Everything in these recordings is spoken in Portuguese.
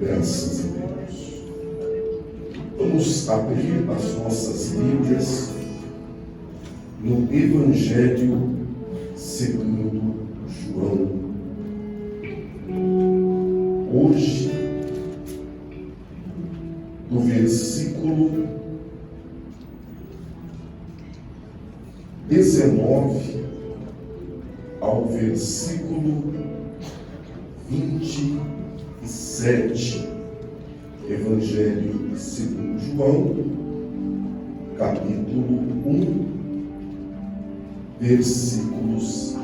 Graças a Deus. Vamos abrir as nossas Bíblias no Evangelho segundo João. Hoje, do versículo 19 ao versículo 27. Evangelho segundo João, capítulo 1, versículos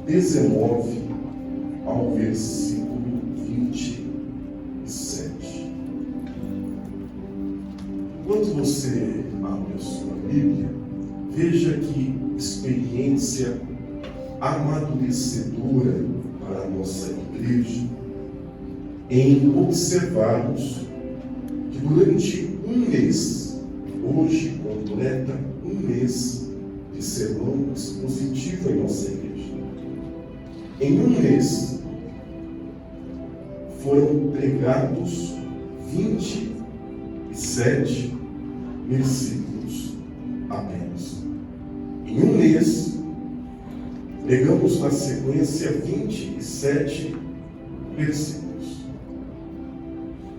19 ao versículo 27. Enquanto você abre a sua Bíblia, veja que experiência amadurecedora para a nossa igreja em observarmos que durante um mês, hoje completa um mês de sermão expositivo em nossa igreja. Em um mês foram pregados 27 versículos apenas. Em um mês, pregamos na sequência 27 versículos.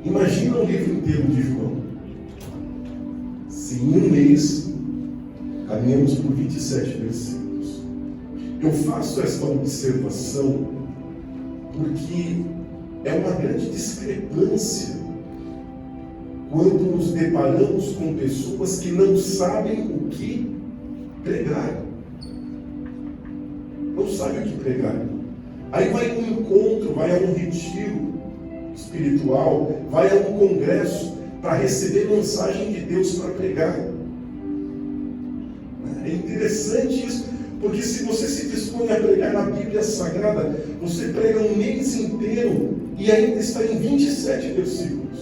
Imagina o livro inteiro de João. Se em um mês caminhamos por 27 versículos. Eu faço essa observação porque é uma grande discrepância quando nos deparamos com pessoas que não sabem o que pregar. Não sabem o que pregar. Aí vai a um encontro, vai a um retiro espiritual, vai a um congresso para receber mensagem de Deus para pregar. É interessante isso, porque se você se dispõe a pregar na Bíblia Sagrada, você prega um mês inteiro e ainda está em 27 versículos.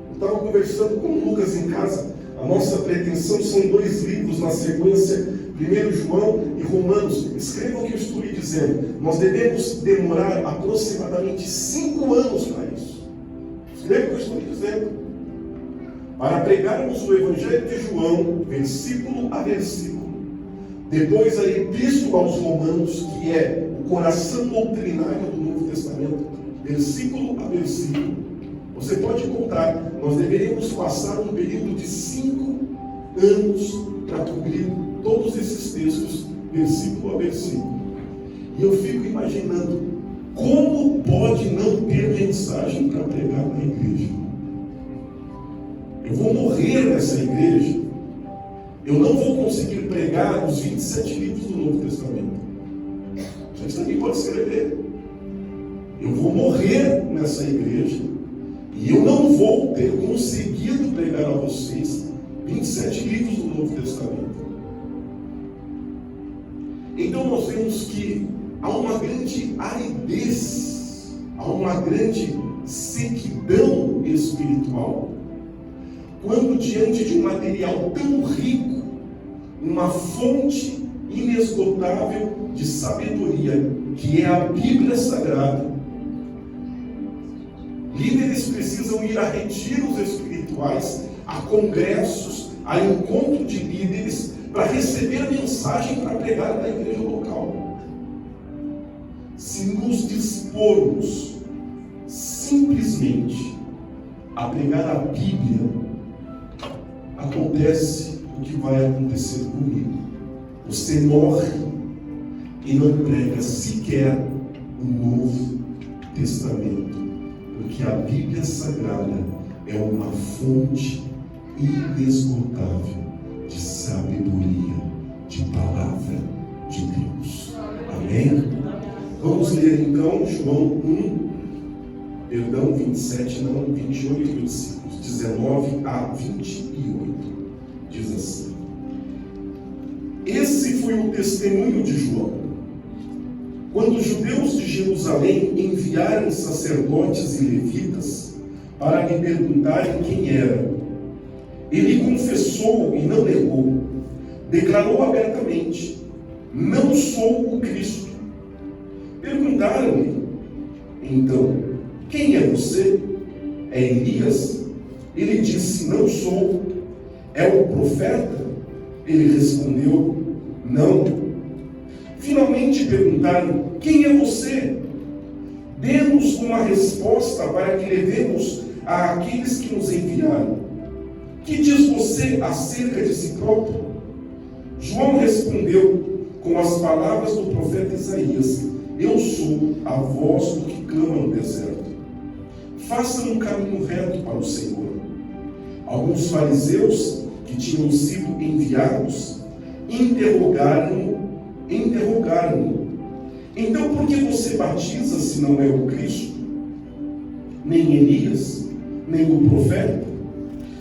Eu estava conversando com o Lucas em casa. A nossa pretensão são 2 livros na sequência, 1 João e Romanos. Escreva o que eu estou lhe dizendo. Nós devemos demorar aproximadamente 5 anos para isso. Escreva o que eu estou lhe dizendo. Para pregarmos o Evangelho de João, versículo a versículo. Depois a Epístola aos Romanos, que é o coração doutrinário do Novo Testamento, versículo a versículo. Você pode contar, nós deveríamos passar um período de 5 anos para cobrir todos esses textos, versículo a versículo. E eu fico imaginando, como pode não ter mensagem para pregar na igreja? Eu vou morrer nessa igreja, eu não vou conseguir pregar os 27 livros do Novo Testamento. Você também pode escrever. Eu vou morrer nessa igreja, e eu não vou ter conseguido pregar a vocês 27 livros do Novo Testamento. Então nós vemos que há uma grande aridez, há uma grande sequidão espiritual, quando diante de um material tão rico, uma fonte inesgotável de sabedoria, que é a Bíblia Sagrada, líderes precisam ir a retiros espirituais, a congressos, a encontro de líderes, para receber a mensagem para pregar na igreja local. Se nos dispormos simplesmente a pregar a Bíblia, acontece o que vai acontecer comigo. Você morre e não prega sequer o Novo Testamento, porque a Bíblia Sagrada é uma fonte inesgotável de sabedoria, de palavra de Deus. Amém? Vamos ler então João 28 versículos 19 a 28. Diz assim: Esse foi o testemunho de João, quando os judeus de Jerusalém enviaram sacerdotes e levitas para lhe perguntarem quem era. Ele confessou e não negou, declarou abertamente: não sou o Cristo. Perguntaram-lhe: então, quem é você? é Elias? Ele disse: não sou. É o profeta? Ele respondeu: não. Finalmente perguntaram: quem é você? Dê-nos uma resposta para que levemos àqueles que nos enviaram. Que diz você acerca de si próprio? João respondeu com as palavras do profeta Isaías: eu sou a voz do que clama no deserto. Façam um caminho reto para o Senhor. Alguns fariseus que tinham sido enviados interrogaram-no. Então por que você batiza se não é o Cristo? Nem Elias, nem o profeta?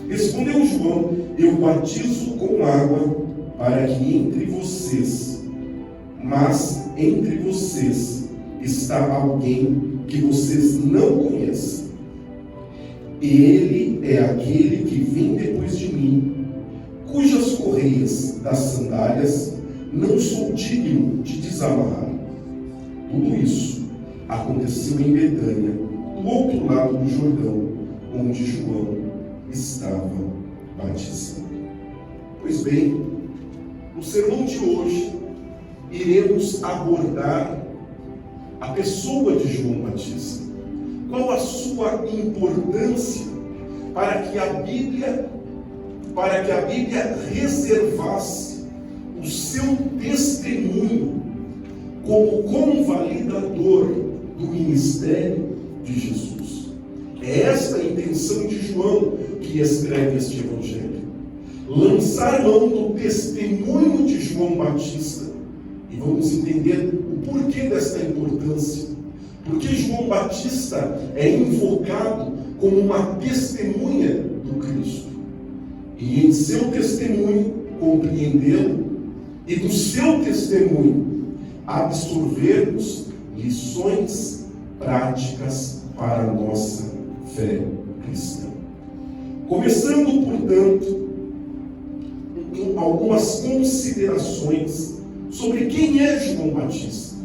Respondeu João: eu batizo com água para que entre vocês, mas entre vocês está alguém que vocês não conhecem. Ele é aquele que vem depois de mim, cujas correias das sandálias não sou digno de desamarrar. Tudo isso aconteceu em Betânia, do outro lado do Jordão, onde João estava batizando. Pois bem, no sermão de hoje, iremos abordar a pessoa de João Batista. Qual a sua importância para que a Bíblia reservasse o seu testemunho como convalidador do ministério de Jesus. É esta a intenção de João que escreve este evangelho. Lançar mão do testemunho de João Batista. E vamos entender o porquê desta importância. Porque João Batista é invocado como uma testemunha do Cristo. E em seu testemunho, compreendê-lo, e do seu testemunho, absorvermos lições práticas para a nossa fé cristã. Começando, portanto, com algumas considerações sobre quem é João Batista.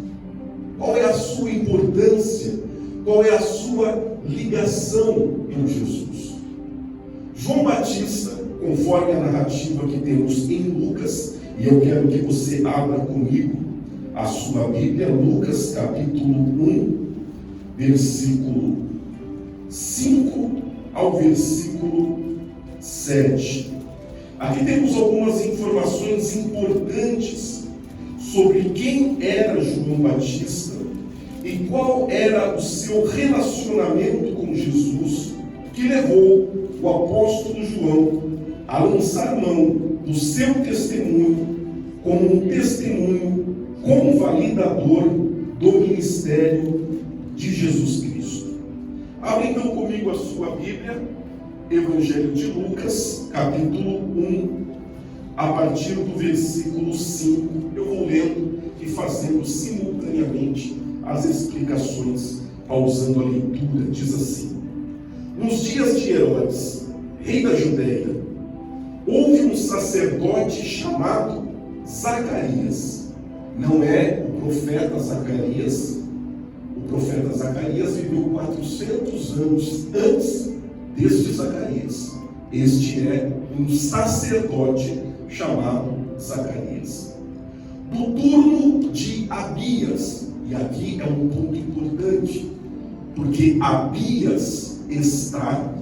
Qual é a sua importância? Qual é a sua ligação com Jesus? João Batista, conforme a narrativa que temos em Lucas, e eu quero que você abra comigo a sua Bíblia, Lucas capítulo 1, versículo 5 ao versículo 7. Aqui temos algumas informações importantes sobre quem era João Batista e qual era o seu relacionamento com Jesus, que levou o apóstolo João a lançar mão do seu testemunho como um testemunho convalidador do ministério de Jesus Cristo. Abra então comigo a sua Bíblia, Evangelho de Lucas, capítulo 1, a partir do versículo 5. Eu vou lendo e fazendo simultaneamente as explicações, pausando a leitura. Diz assim: nos dias de Herodes, rei da Judéia, houve um sacerdote chamado Zacarias. Não é o profeta Zacarias. O profeta Zacarias viveu 400 anos antes deste Zacarias. Este é um sacerdote chamado Zacarias. Do turno de Abias, e aqui é um ponto importante, porque Abias está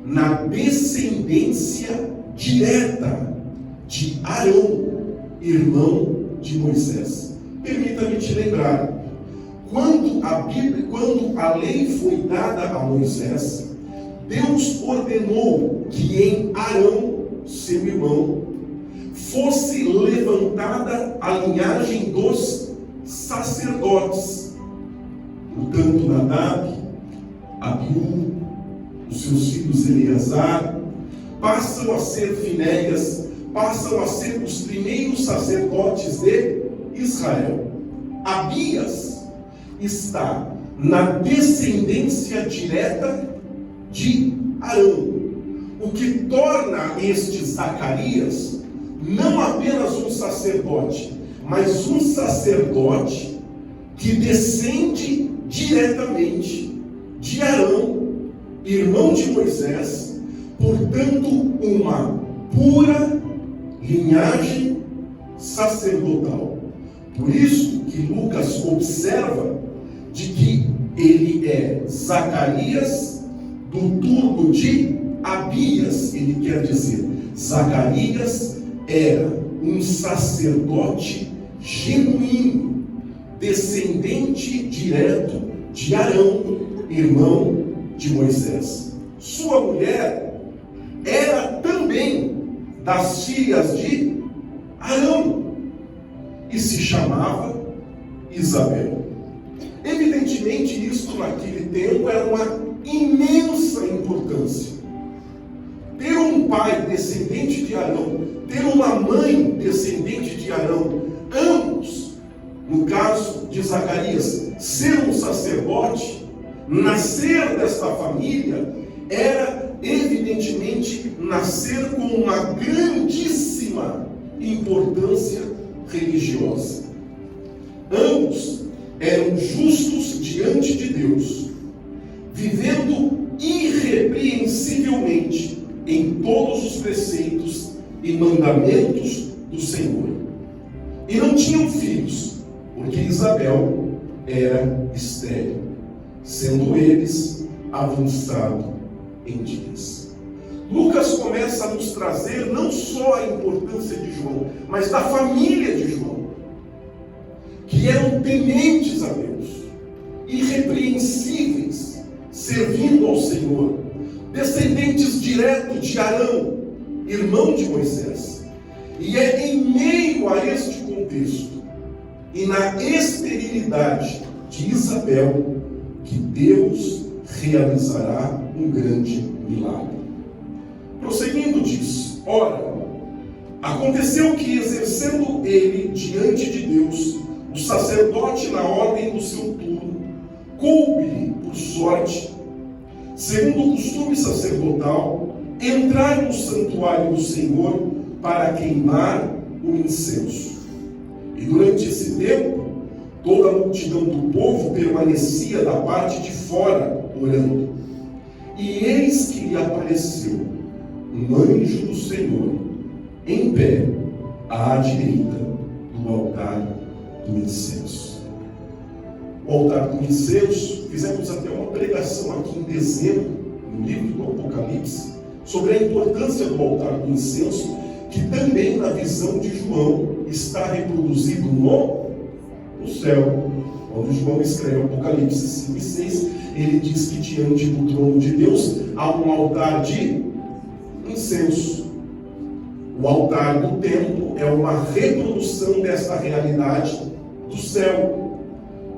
na descendência direta de Arão, irmão de Moisés. Permita-me te lembrar, quando a lei foi dada a Moisés, Deus ordenou que em Arão, seu irmão, fosse levantada a linhagem dos sacerdotes. Portanto, Nadab, Abiú, os seus filhos Eleazar, passam a ser Finéias, passam a ser os primeiros sacerdotes de Israel. Abias está na descendência direta de Arão, o que torna este Zacarias não apenas um sacerdote, mas um sacerdote que descende diretamente de Arão, irmão de Moisés, portanto, uma pura linhagem sacerdotal. Por isso que Lucas observa de que ele é Zacarias do turno de Abias. Ele quer dizer, Zacarias era um sacerdote genuíno, descendente direto de Arão, irmão de Moisés. Sua mulher era também das filhas de Arão e se chamava Isabel. Evidentemente, isso naquele tempo era uma imensa importância. Ter um pai descendente de Arão, ter uma mãe descendente de Arão, ambos, no caso de Zacarias, ser um sacerdote, nascer desta família, era evidentemente nascer com uma grandíssima importância religiosa. Ambos eram justos diante de Deus, vivendo irrepreensivelmente em todos os preceitos e mandamentos do Senhor. E não tinham filhos, porque Isabel era estéril, sendo eles avançados em dias. Lucas começa a nos trazer não só a importância de João, mas da família de João, que eram tementes a Deus, irrepreensíveis, servindo ao Senhor, descendentes diretos de Arão, irmão de Moisés. E é em meio a este contexto e na esterilidade de Isabel que Deus realizará um grande milagre. Prosseguindo diz: ora, aconteceu que, exercendo ele diante de Deus, o sacerdote na ordem do seu turno, coube-lhe por sorte, segundo o costume sacerdotal, entrar no santuário do Senhor para queimar o incenso. E durante esse tempo, toda a multidão do povo permanecia da parte de fora, orando. E eis que lhe apareceu um anjo do Senhor, em pé, à direita do altar do incenso. O altar do incenso, fizemos até uma pregação aqui em dezembro, no livro do Apocalipse, sobre a importância do altar do incenso, que também na visão de João está reproduzido no céu. Quando João escreve Apocalipse 5 e 6, ele diz que diante do trono de Deus há um altar de incenso. O altar do templo é uma reprodução desta realidade do céu.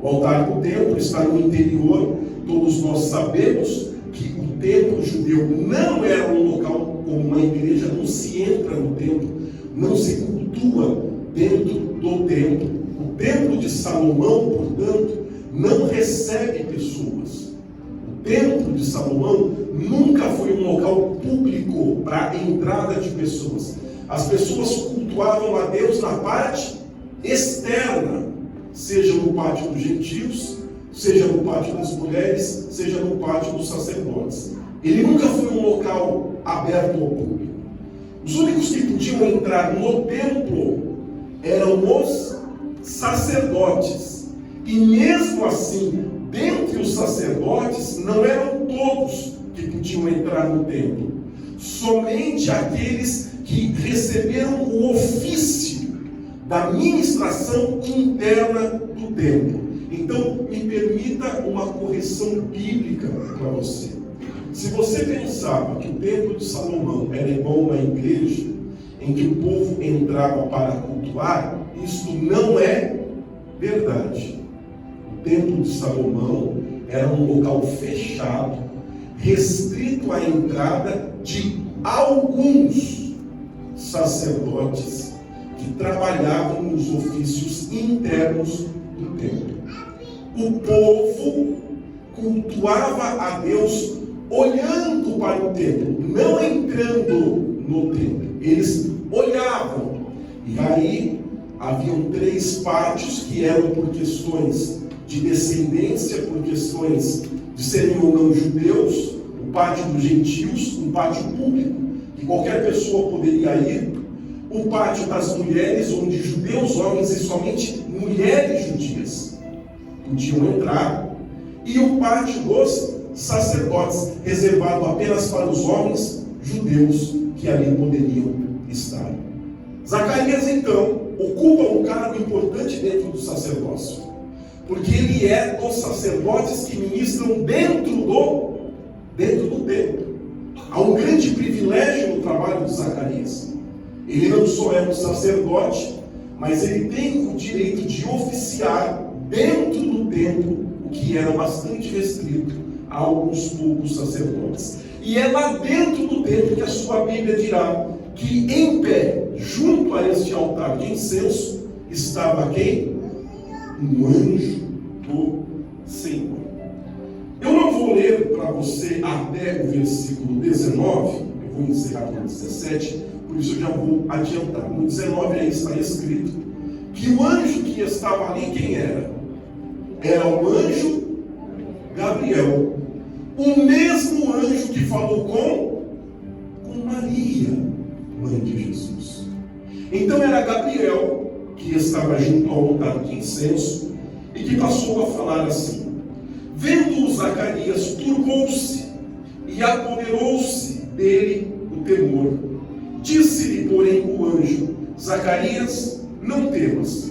O altar do templo está no interior. Todos nós sabemos que o templo judeu não era um local como uma igreja, não se entra no templo, não se cultua dentro do templo. O templo de Salomão, portanto, não recebe pessoas. O templo de Salomão nunca foi um local público para a entrada de pessoas. As pessoas cultuavam a Deus na parte externa, seja no pátio dos gentios, seja no pátio das mulheres, seja no pátio dos sacerdotes. Ele nunca foi um local aberto ao público. Os únicos que podiam entrar no templo eram os sacerdotes. E mesmo assim, dentre os sacerdotes, não eram todos que podiam entrar no templo. Somente aqueles que receberam o ofício da ministração interna do templo. Então, me permita uma correção bíblica para você. Se você pensava que o templo de Salomão era igual a uma igreja, em que o povo entrava para cultuar, isto não é verdade. O templo de Salomão era um local fechado, restrito à entrada de alguns sacerdotes que trabalhavam nos ofícios internos do templo. O povo cultuava a Deus olhando para o templo, não entrando no templo. Eles olhavam. E aí haviam 3 pátios que eram por questões de descendência, por questões de serem ou não judeus. O pátio dos gentios, um pátio público, que qualquer pessoa poderia ir, o pátio das mulheres, onde judeus, homens e somente mulheres judias podiam entrar, e o pátio dos sacerdotes, reservado apenas para os homens judeus que ali poderiam estar. Zacarias, então, ocupa um cargo importante dentro do sacerdócio, porque ele é dos sacerdotes que ministram dentro do templo. Há um grande privilégio no trabalho de Zacarias. Ele não só é um sacerdote, mas ele tem o direito de oficiar dentro do templo, o que era bastante restrito a alguns poucos sacerdotes. E é lá dentro do templo que a sua Bíblia dirá que em pé, junto a este altar de incenso, estava quem? Um anjo do Senhor. Eu não vou ler para você até o versículo 19, eu vou encerrar no 17, por isso eu já vou adiantar. No 19 aí está escrito que o anjo que estava ali, quem era? Era o anjo Gabriel, o mesmo anjo que falou com Maria, mãe de Jesus. Então era Gabriel que estava junto ao altar de incenso e que passou a falar assim: vendo-o Zacarias, turbou-se e apoderou-se dele o temor. Disse-lhe, porém, o anjo: Zacarias, não temas,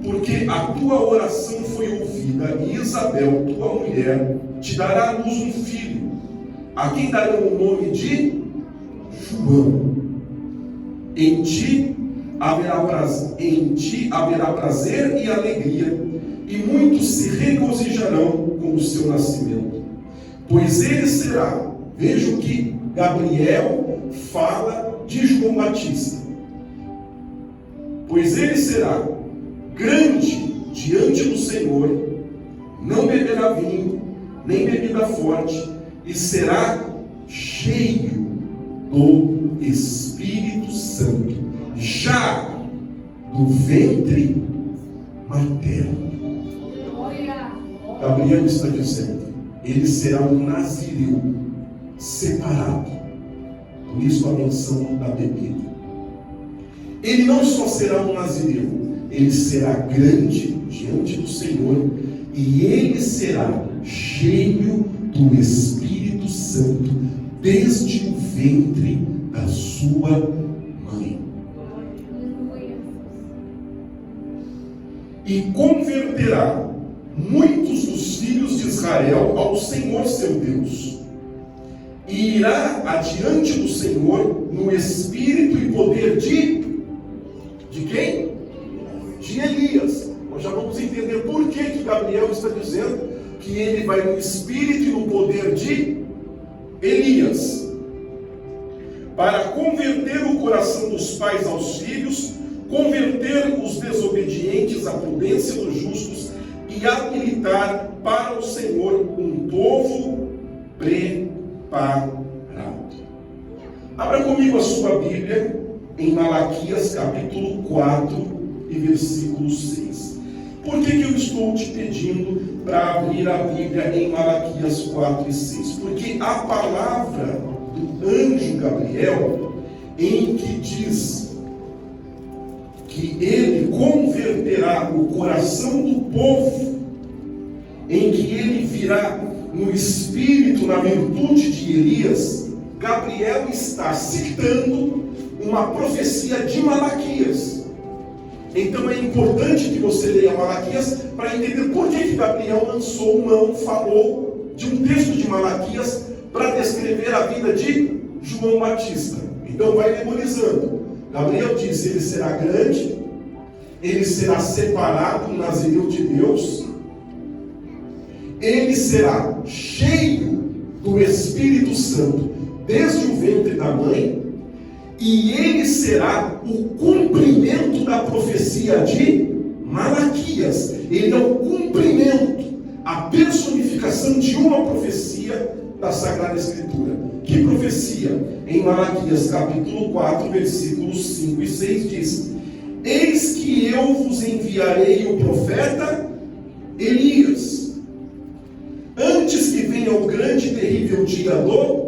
porque a tua oração foi ouvida, e Isabel, tua mulher, te dará à luz um filho, a quem darão o nome de João. Em ti haverá prazer e alegria, e muitos se regozijarão com o seu nascimento, pois ele será, veja o que Gabriel fala de João Batista, pois ele será grande diante do Senhor, não beberá vinho, nem bebida forte, e será cheio do Espírito Santo, já do ventre materno. Gabriel está dizendo, ele será um nazireu separado. Por isso a menção da bebida. Ele não só será um nazireu, ele será grande diante do Senhor, e ele será cheio do Espírito Santo desde o ventre da sua mãe. E converterá muitos dos filhos de Israel ao Senhor seu Deus, e irá adiante do Senhor no espírito e poder de quem? De Elias. Nós já vamos entender por que Gabriel está dizendo que ele vai no espírito e no poder de Elias, para converter o coração dos pais aos filhos, converter os desobedientes à prudência dos justos e habilitar para o Senhor um povo preparado. Abra comigo a sua Bíblia em Malaquias capítulo 4 e versículo 6. Por que eu estou te pedindo para abrir a Bíblia em Malaquias 4 e 6? Porque a palavra do anjo Gabriel, em que diz que ele converterá o coração do povo, em que ele virá no espírito, na virtude de Elias, Gabriel está citando uma profecia de Malaquias. Então é importante que você leia Malaquias para entender por que Gabriel lançou mão, falou de um texto de Malaquias para descrever a vida de João Batista. Então vai memorizando. Gabriel disse, ele será grande, ele será separado, um nazireu de Deus, ele será cheio do Espírito Santo desde o ventre da mãe, e ele será o cumprimento da profecia de Malaquias. Ele é o cumprimento, a personificação de uma profecia da Sagrada Escritura. Que profecia? Em Malaquias capítulo 4, versículos 5 e 6 diz: eis que eu vos enviarei o profeta Elias, antes que venha venha o grande e terrível dia do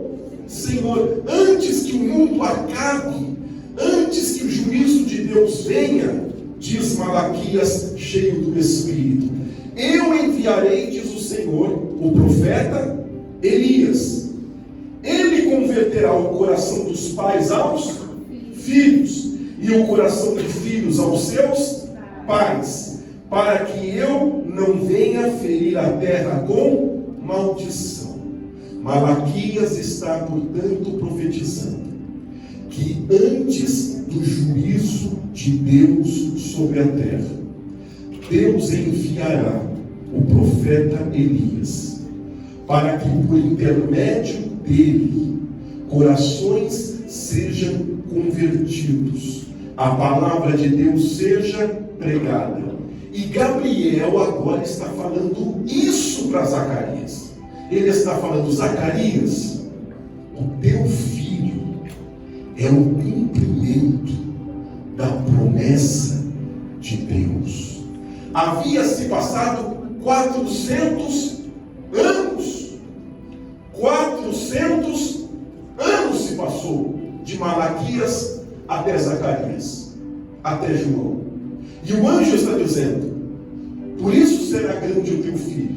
Senhor. Antes que o mundo acabe, antes que o juízo de Deus venha, diz Malaquias, cheio do Espírito, eu enviarei, diz o Senhor, o profeta Elias. Ele converterá o coração dos pais aos filhos e o coração de filhos aos seus pais, para que eu não venha ferir a terra com maldição. Malaquias está, portanto, profetizando que antes do juízo de Deus sobre a terra, Deus enviará o profeta Elias, para que por intermédio dele, corações sejam convertidos, a palavra de Deus seja pregada. E Gabriel agora está falando isso para Zacarias. Ele está falando: Zacarias, o teu filho é o cumprimento da promessa de Deus. Havia se passado 400 anos. 400 anos se passou de Malaquias até Zacarias, até João. E o anjo está dizendo: por isso será grande o teu filho,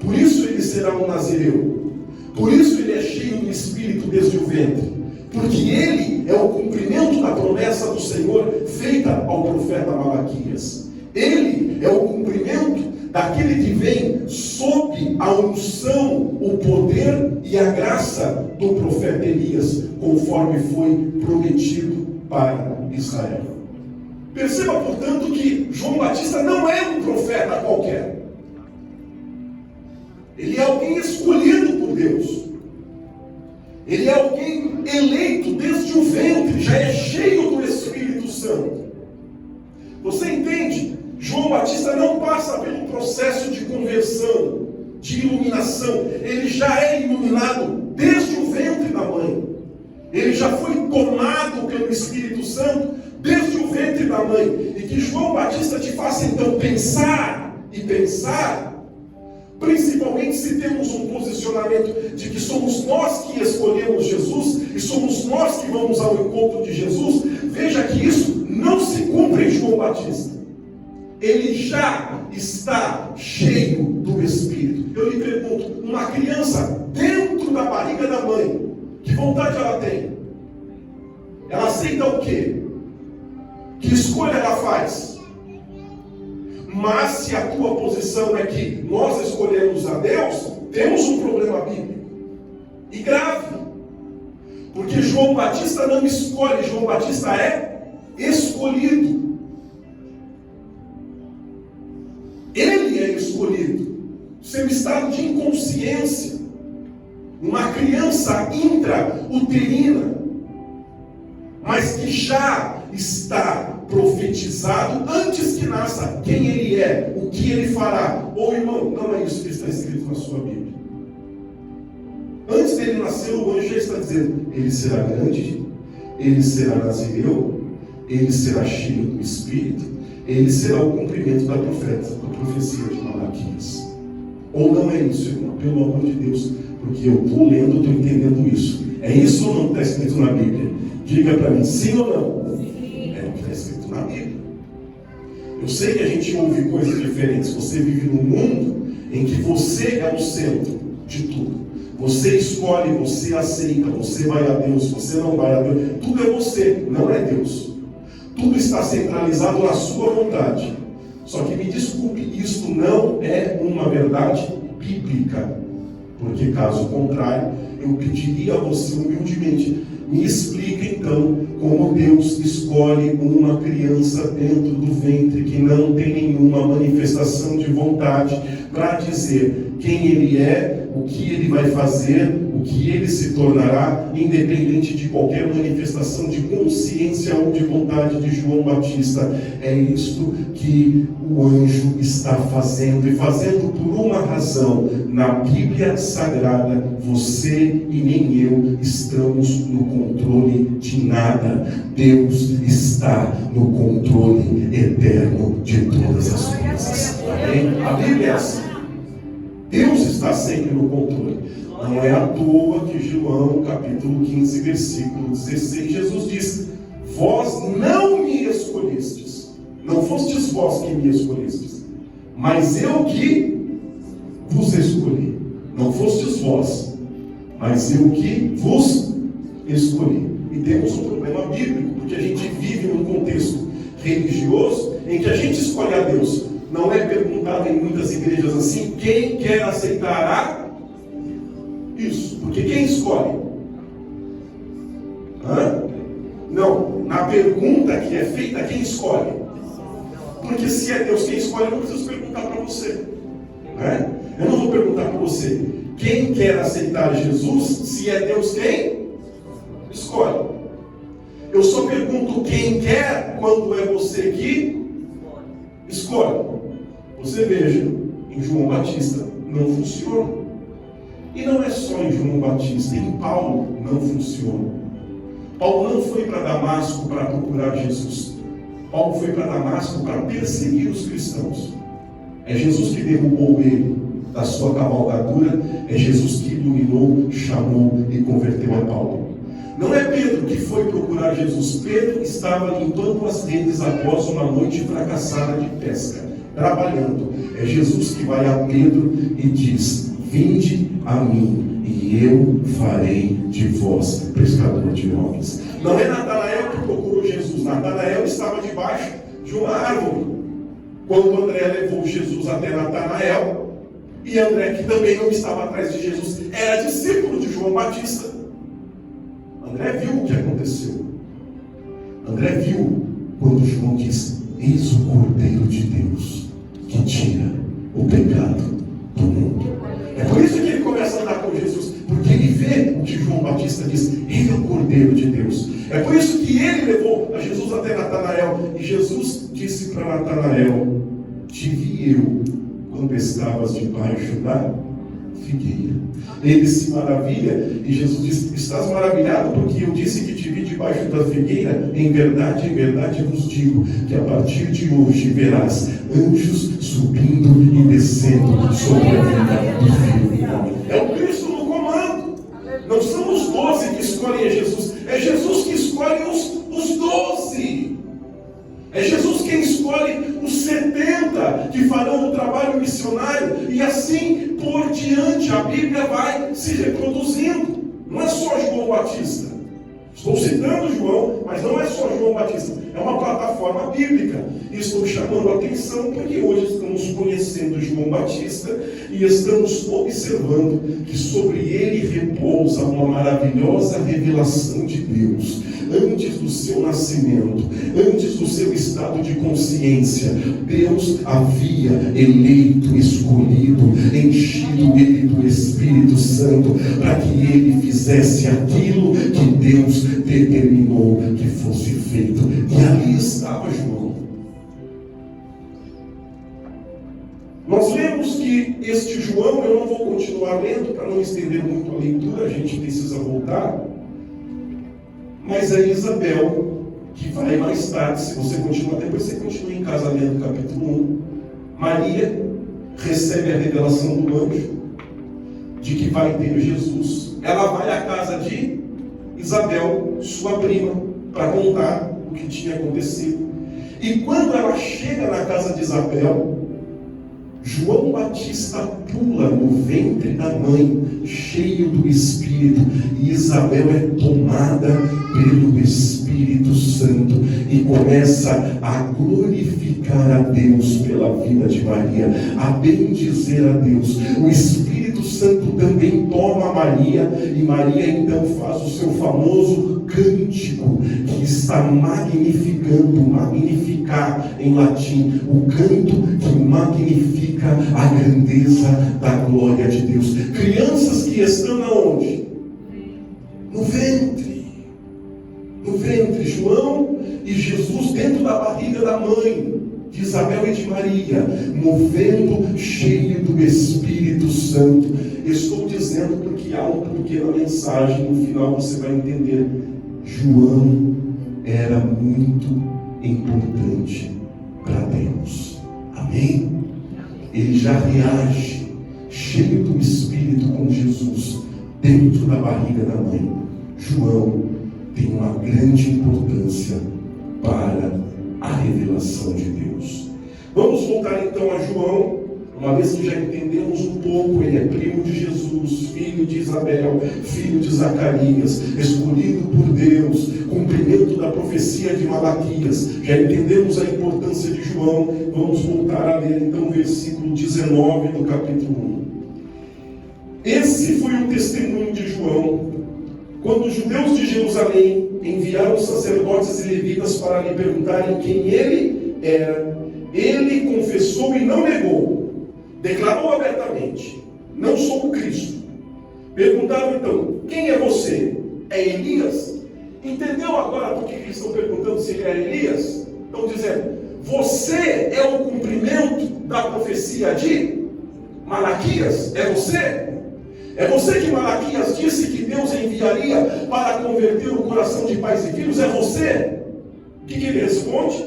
por isso ele será um nazireu, por isso ele é cheio do Espírito desde o ventre, porque ele é o cumprimento da promessa do Senhor feita ao profeta Malaquias. Ele é o cumprimento daquele que vem sob a unção, o poder e a graça do profeta Elias, conforme foi prometido para Israel. Perceba, portanto, que João Batista não é um profeta qualquer. Ele é alguém escolhido por Deus. Ele é alguém eleito desde o ventre, já é cheio do Espírito Santo. Você entende? João Batista não passa pelo processo de conversão, de iluminação. Ele já é iluminado desde o ventre da mãe. Ele já foi tomado pelo Espírito Santo desde o ventre da mãe. E que João Batista te faça então pensar e pensar, principalmente se temos um posicionamento de que somos nós que escolhemos Jesus e somos nós que vamos ao encontro de Jesus. Veja que isso não se cumpre em João Batista. Ele já está cheio do Espírito. Eu lhe pergunto: uma criança dentro da barriga da mãe, que vontade ela tem? Ela aceita o quê? Que escolha ela faz? Mas se a tua posição é que nós escolhemos a Deus, temos um problema bíblico, e grave. Porque João Batista não escolhe, João Batista é escolhido. Ele é escolhido. Seu estado de inconsciência, uma criança intrauterina, mas que já está profetizado antes que nasça quem ele é, o que ele fará. Ou irmão, não é isso que está escrito na sua Bíblia. Antes dele nascer, o anjo já está dizendo: ele será grande, ele será nazireu, ele será cheio do Espírito, ele será o cumprimento da profecia de Malaquias. Ou não é isso, irmão? Pelo amor de Deus, porque eu estou lendo, estou entendendo isso. É isso ou não que está escrito na Bíblia? Diga para mim, sim ou não? Sim. É o que está escrito na Bíblia. Eu sei que a gente ouve coisas diferentes. Você vive num mundo em que você é o centro de tudo. Você escolhe, você aceita, você vai a Deus, você não vai a Deus. Tudo é você, não é Deus. Tudo está centralizado na sua vontade. Só que me desculpe, isto não é uma verdade bíblica. Porque caso contrário, eu pediria a você humildemente: me explica então como Deus escolhe uma criança dentro do ventre que não tem nenhuma manifestação de vontade para dizer quem ele é, o que ele vai fazer, o que ele se tornará, independente de qualquer manifestação de consciência ou de vontade de João Batista. É isto que o anjo está fazendo, e fazendo por uma razão. Na Bíblia Sagrada, você e nem eu estamos no controle de nada. Deus está no controle eterno de todas as coisas. Amém? A Bíblia é assim. Deus está sempre no controle. Não é à toa que João, capítulo 15, versículo 16, Jesus diz: vós não me escolhestes, não fostes vós que me escolhestes, mas eu que vos escolhi. Não fostes vós, mas eu que vos escolhi. E temos um problema bíblico, porque a gente vive num contexto religioso em que a gente escolhe a Deus. Não é perguntado em muitas igrejas assim: quem quer aceitar isso? Porque quem escolhe? Não, na pergunta que é feita, quem escolhe? Porque se é Deus quem escolhe, eu não preciso perguntar para você. Eu não vou perguntar para você quem quer aceitar Jesus, se é Deus quem escolhe. Eu só pergunto quem quer quando é você que escolhe. Você veja, em João Batista não funciona. E não é só em João Batista, em Paulo não funciona. Paulo não foi para Damasco para procurar Jesus. Paulo foi para Damasco para perseguir os cristãos. É Jesus que derrubou ele da sua cavalgadura. É Jesus que iluminou, chamou e converteu a Paulo. Não é Pedro que foi procurar Jesus. Pedro estava limpando as redes após uma noite fracassada de pesca, trabalhando. É Jesus que vai a Pedro e diz: vinde a mim, e eu farei de vós pescador de homens. Não é Natanael que procurou Jesus. Natanael estava debaixo de uma árvore quando André levou Jesus até Natanael. E André, que também não estava atrás de Jesus, era discípulo de João Batista. André viu o que aconteceu. André viu quando João disse: eis o Cordeiro de Deus que tira o pecado do mundo. É por isso que ele começa a andar com Jesus, porque ele vê o que João Batista diz: ele é o Cordeiro de Deus. É por isso que ele levou a Jesus até Natanael. E Jesus disse para Natanael: te vi eu quando estavas debaixo da figueira. Ele se maravilha e Jesus diz: estás maravilhado porque eu disse que te vi debaixo da figueira? Em verdade vos digo que a partir de hoje verás anjos subindo e descendo sobre a vida do Filho do Homem. É o Cristo no comando. Não são os 12 que escolhem a Jesus, é Jesus que escolhe os 12. É Jesus quem escolhe os 70 que farão o trabalho missionário, e assim por diante. A Bíblia vai se reproduzindo. Não é só João Batista. Estou citando João, mas não é só João Batista. É uma plataforma bíblica. E estou chamando a atenção porque hoje estamos conhecendo João Batista e estamos observando que sobre ele repousa uma maravilhosa revelação de Deus. Antes do seu nascimento, antes do seu estado de consciência, Deus havia eleito, escolhido, enchido ele do Espírito Santo para que ele fizesse aquilo que Deus determinou que fosse feito. E ali estava João. Nós lemos que este João, eu não vou continuar lendo para não estender muito a leitura, a gente precisa voltar. Mas é Isabel que vai mais tarde, se você continuar, depois você continua em casa lendo capítulo 1. Maria recebe a revelação do anjo de que vai ter Jesus. Ela vai à casa de Isabel, sua prima, para contar o que tinha acontecido. E quando ela chega na casa de Isabel, João Batista pula no ventre da mãe, cheio do Espírito, e Isabel é tomada pelo Espírito Santo e começa a glorificar a Deus pela vida de Maria, a bendizer a Deus. O Espírito Santo também toma Maria, e Maria então faz o seu famoso cântico, que está magnificando, magnificar em latim, o canto que magnifica a grandeza da glória de Deus. Crianças que estão aonde? No ventre. No ventre, João e Jesus dentro da barriga da mãe de Isabel e de Maria, movendo, cheio do Espírito Santo. Estou dizendo porque há uma pequena mensagem, no final você vai entender. João era muito importante para Deus. Amém? Ele já reage cheio do Espírito com Jesus, dentro da barriga da mãe. João tem uma grande importância para a revelação de Deus. Vamos voltar então a João, uma vez que já entendemos um pouco. Ele é primo de Jesus, filho de Isabel, filho de Zacarias, escolhido por Deus, cumprimento da profecia de Malaquias. Já entendemos a importância de João. Vamos voltar a ler então o versículo 19 do capítulo 1. Esse foi o testemunho de João, quando os judeus de Jerusalém enviaram os sacerdotes e levitas para lhe perguntarem quem ele era. Ele confessou e não negou, declarou abertamente: não sou o Cristo. Perguntaram então: quem é você? É Elias? Entendeu agora por que eles estão perguntando se ele é Elias? Estão dizendo: você é o cumprimento da profecia de Malaquias? É você? É você que Malaquias disse que Deus enviaria para converter o coração de pais e filhos? É você? O que ele responde?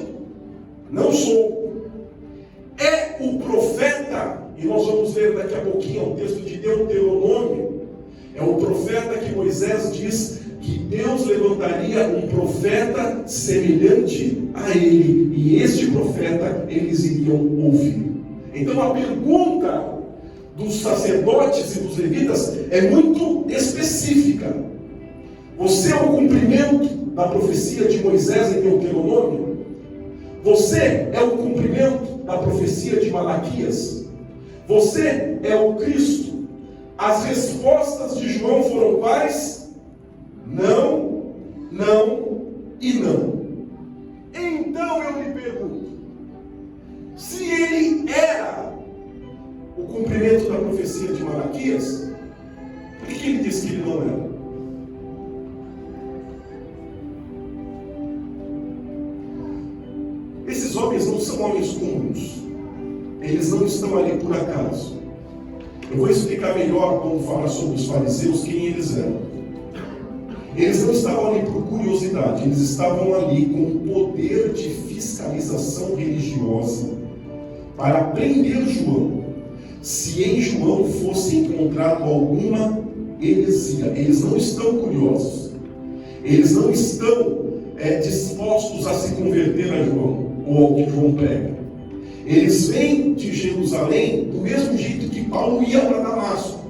Não sou. É o profeta, e nós vamos ler daqui a pouquinho o texto de Deuteronômio. É o profeta que Moisés diz que Deus levantaria um profeta semelhante a ele, e este profeta eles iriam ouvir. Então a pergunta dos sacerdotes e dos levitas é muito específica. Você é o cumprimento da profecia de Moisés em Deuteronômio? Você é o cumprimento da profecia de Malaquias? Você é o Cristo? As respostas de João foram quais? Não, não e não. Então eu lhe pergunto: se ele era o cumprimento da profecia de Malaquias, por que ele disse que ele não era? Esses homens não são homens comuns. Eles não estão ali por acaso. Eu vou explicar melhor quando falar sobre os fariseus quem eles eram. Eles não estavam ali por curiosidade. Eles estavam ali com o poder de fiscalização religiosa para prender João. Se em João fosse encontrado alguma heresia. Eles não estão curiosos. Eles não estão dispostos a se converter a João, ou ao que João prega. Eles vêm de Jerusalém do mesmo jeito que Paulo ia para Damasco,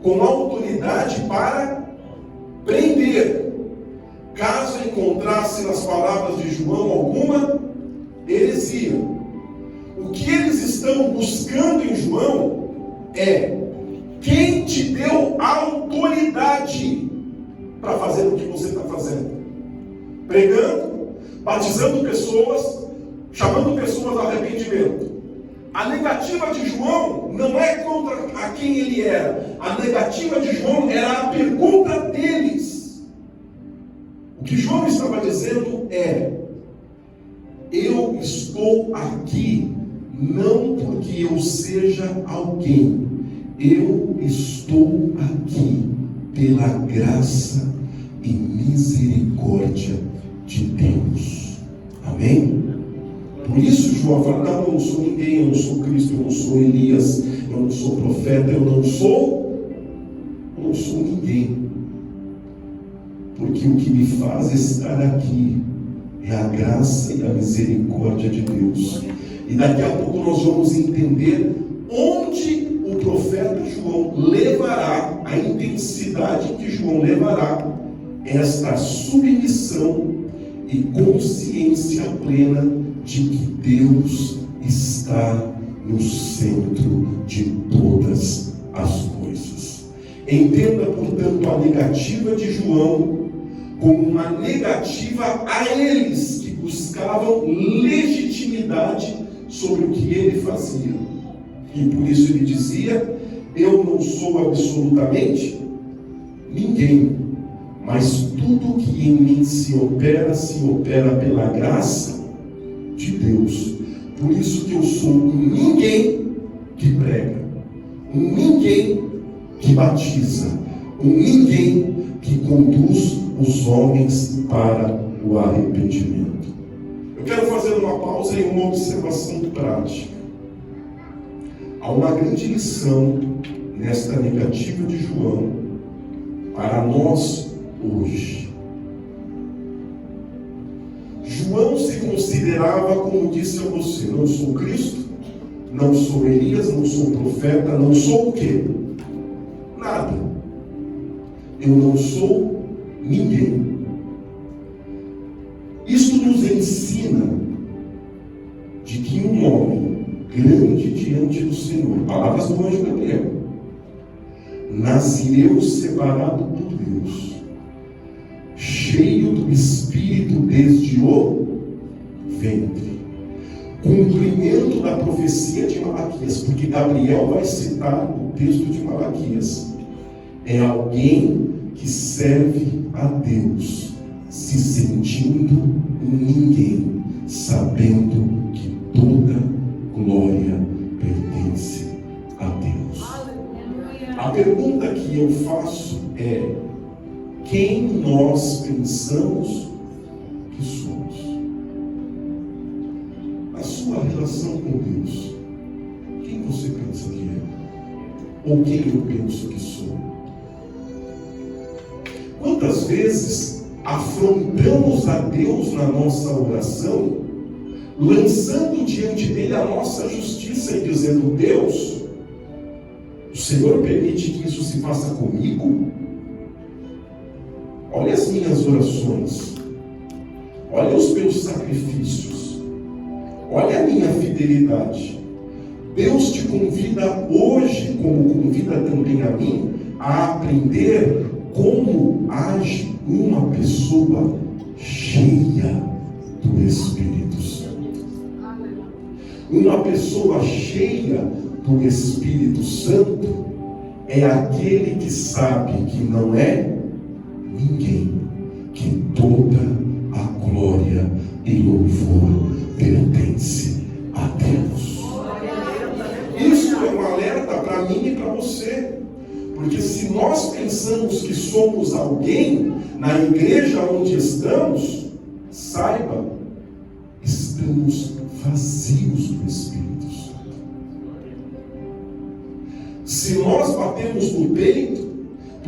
com autoridade para prender, caso encontrasse nas palavras de João alguma heresia. O que eles estão buscando em João é: quem te deu autoridade para fazer o que você está fazendo? Pregando, batizando pessoas, chamando pessoas ao arrependimento. A negativa de João não é contra a quem ele era. A negativa de João era a pergunta deles. O que João estava dizendo é: eu estou aqui não porque eu seja alguém. Eu estou aqui pela graça e misericórdia de Deus. Amém? Por isso João fala: não, eu não sou ninguém, eu não sou Cristo, eu não sou Elias, eu não sou profeta, eu não sou ninguém. Porque o que me faz estar aqui é a graça e a misericórdia de Deus. E daqui a pouco nós vamos entender onde o profeta João levará, a intensidade que João levará esta submissão e consciência plena de que Deus está no centro de todas as coisas. Entenda, portanto, a negativa de João como uma negativa a eles que buscavam legitimidade sobre o que ele fazia. E por isso ele dizia: eu não sou absolutamente ninguém, mas tudo que em mim se opera pela graça de Deus. Por isso que eu sou um ninguém que prega, um ninguém que batiza, um ninguém que conduz os homens para o arrependimento. Eu quero fazer uma pausa e uma observação prática. Há uma grande lição nesta negativa de João para nós hoje. João se considerava, como disse a você, não sou Cristo, não sou Elias, não sou profeta, não sou o quê? Nada. Eu não sou ninguém. Isto nos ensina de que um homem grande diante do Senhor, palavras do anjo Gabriel, nasceu separado por Deus, cheio do Espírito desde o ventre, cumprimento da profecia de Malaquias, porque Gabriel vai citar o texto de Malaquias. É alguém que serve a Deus, se sentindo um ninguém, sabendo que toda glória pertence a Deus. A pergunta que eu faço é: quem nós pensamos que somos? Na sua relação com Deus, quem você pensa que é? Ou quem eu penso que sou? Quantas vezes afrontamos a Deus na nossa oração, lançando diante dele a nossa justiça e dizendo: Deus, o Senhor permite que isso se faça comigo? Olha as minhas orações, olha os meus sacrifícios, olha a minha fidelidade. Deus te convida hoje, como convida também a mim, a aprender como age uma pessoa cheia do Espírito Santo. Uma pessoa cheia do Espírito Santo é aquele que sabe que não é ninguém, que toda a glória e louvor pertence a Deus. Isso é um alerta para mim e para você, porque se nós pensamos que somos alguém na igreja onde estamos, saiba, estamos vazios do Espírito Santo. Se nós batemos no peito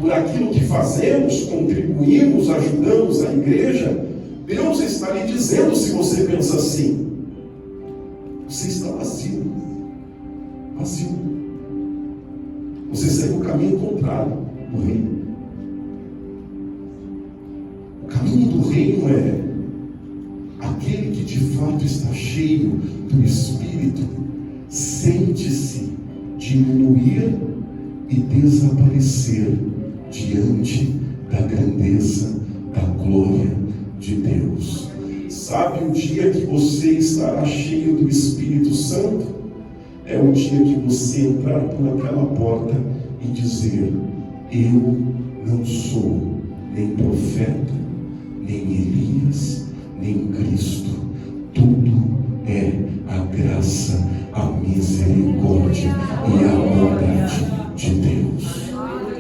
por aquilo que fazemos, contribuímos, ajudamos a igreja, Deus está lhe dizendo, se você pensa assim, você está vazio. Vazio. Você segue o caminho contrário do reino. O caminho do reino é aquele que de fato está cheio do Espírito, sente-se diminuir e desaparecer diante da grandeza, da glória de Deus. Sabe o dia que você estará cheio do Espírito Santo? É o dia que você entrar por aquela porta e dizer: eu não sou nem profeta, nem Elias, nem Cristo. Tudo é a graça, a misericórdia e a bondade de Deus.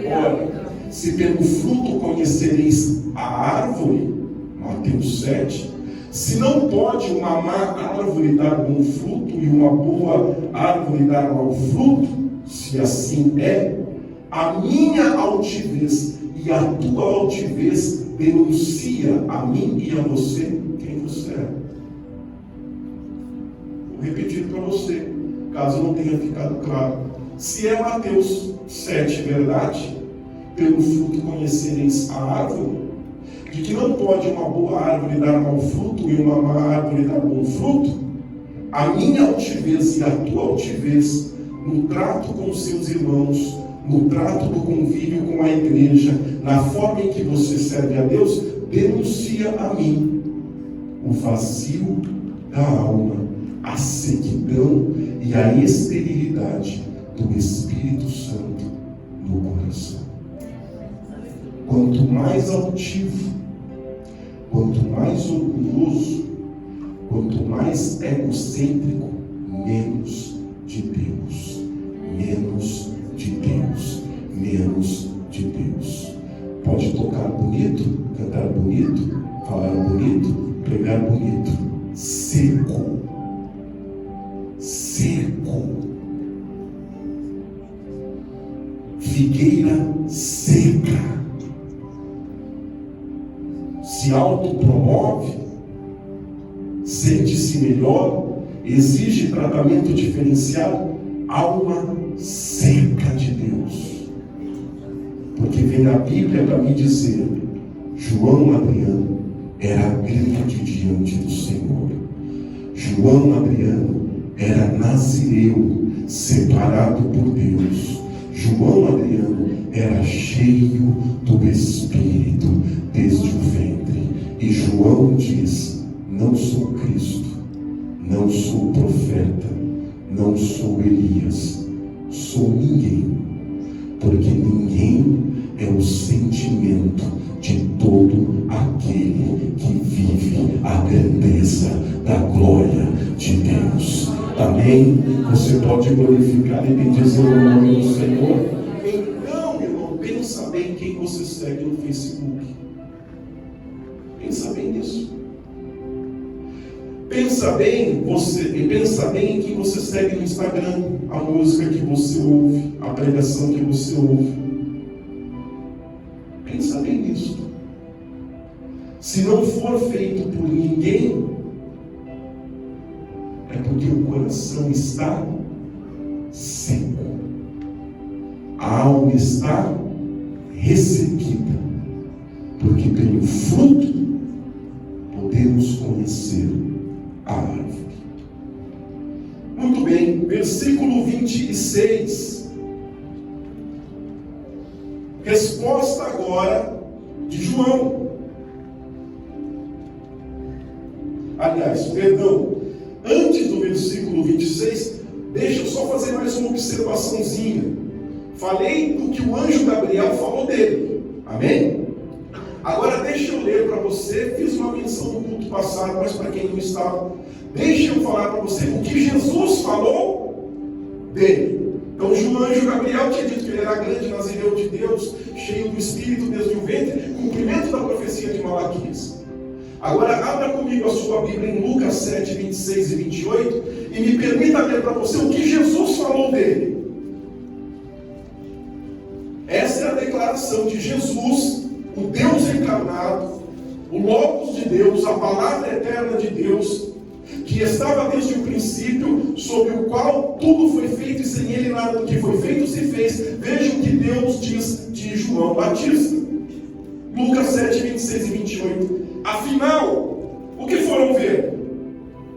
Ora, se pelo fruto conhecereis a árvore, Mateus 7, se não pode uma má árvore dar bom fruto e uma boa árvore dar mau fruto, se assim é, a minha altivez e a tua altivez denuncia a mim e a você quem você é. Vou repetir para você, caso não tenha ficado claro. Se é Mateus 7 verdade, pelo fruto conhecereis a árvore, de que não pode uma boa árvore dar mau fruto e uma má árvore dar bom fruto, a minha altivez e a tua altivez no trato com os seus irmãos, no trato do convívio com a igreja, na forma em que você serve a Deus, denuncia a mim o vazio da alma, a sequidão e a esterilidade do Espírito Santo no coração. Quanto mais altivo, quanto mais orgulhoso, quanto mais egocêntrico, menos de Deus, menos de Deus, menos de Deus. Pode tocar bonito, cantar bonito, falar bonito, pregar bonito, seco, seco. figueira seca. Se autopromove, sente-se melhor, exige tratamento diferenciado, alma seca de Deus. Porque vem a Bíblia para me dizer: João Adriano era grande diante do Senhor. João Adriano era nazireu, separado por Deus. João Adriano era cheio do Espírito desde o ventre. E João diz: não sou Cristo, não sou profeta, não sou Elias, sou ninguém. Porque ninguém é o sentimento de todo aquele que vive a grandeza da glória de Deus. Amém? Você pode glorificar e bendizer o nome do Senhor. Então, irmão, pensa bem quem você segue no Facebook. Pensa bem nisso. Pensa bem em quem você segue no Instagram, a música que você ouve, a pregação que você ouve. Pensa bem nisso. Se não for feito por ninguém, é porque o coração está seco. A alma está ressequida. Porque pelo fruto podemos conhecer a árvore. Muito bem, versículo 26. Resposta agora de João. Aliás, perdão, antes do versículo 26, deixa eu só fazer mais uma observaçãozinha. Falei do que o anjo Gabriel falou dele. Amém? Agora deixa eu ler para você, fiz uma menção no culto passado, mas para quem não estava, deixa eu falar para você o que Jesus falou dele. Então o anjo Gabriel tinha dito que ele era grande nazireu de Deus, cheio do Espírito desde o ventre, cumprimento da profecia de Malaquias. Agora abra comigo a sua Bíblia em Lucas 7, 26 e 28 e me permita ler para você o que Jesus falou dele. Essa é a declaração de Jesus, o Deus encarnado, o Logos de Deus, a palavra eterna de Deus, que estava desde o princípio, sobre o qual tudo foi feito e sem ele nada do que foi feito se fez. Veja o que Deus diz de João Batista. Lucas 7, 26 e 28. Afinal, o que foram ver?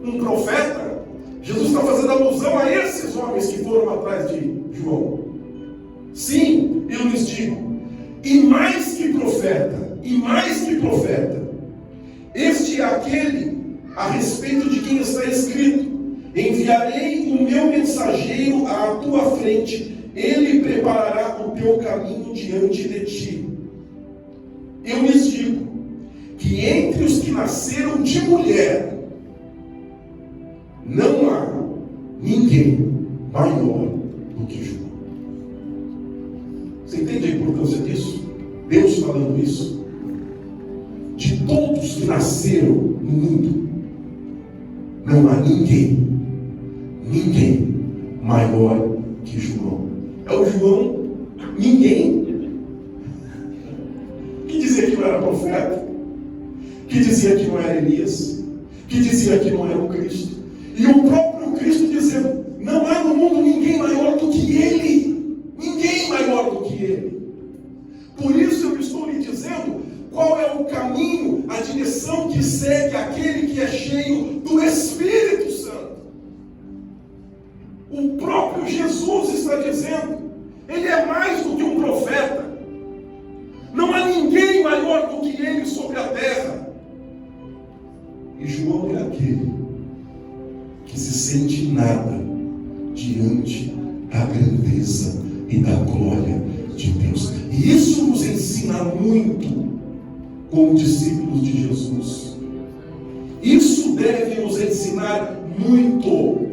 Um profeta? Jesus está fazendo alusão a esses homens que foram atrás de João. Sim, eu lhes digo, e mais que profeta, este é aquele a respeito de quem está escrito: enviarei o meu mensageiro à tua frente, ele preparará o teu caminho diante de ti. Eu lhes digo que entre os que nasceram de mulher, não há ninguém maior do que João. Você entende a importância disso? Deus falando isso. De todos que nasceram no mundo, não há ninguém maior que João. É o João, ninguém, que dizia que não era profeta, que dizia que não era Elias, que dizia que não era o Cristo. E o próprio Cristo dizendo: não há no mundo ninguém maior do que Ele. Ninguém maior do que Ele. Por isso eu estou lhe dizendo qual é o caminho, a direção que segue aquele que é cheio do Espírito Santo. O próprio Jesus está dizendo: Ele é mais do que um profeta. Não há ninguém maior do que Ele sobre a terra. E João é aquele que se sente nada diante da grandeza e da glória de Deus. E isso nos ensina muito como discípulos de Jesus. Isso deve nos ensinar muito.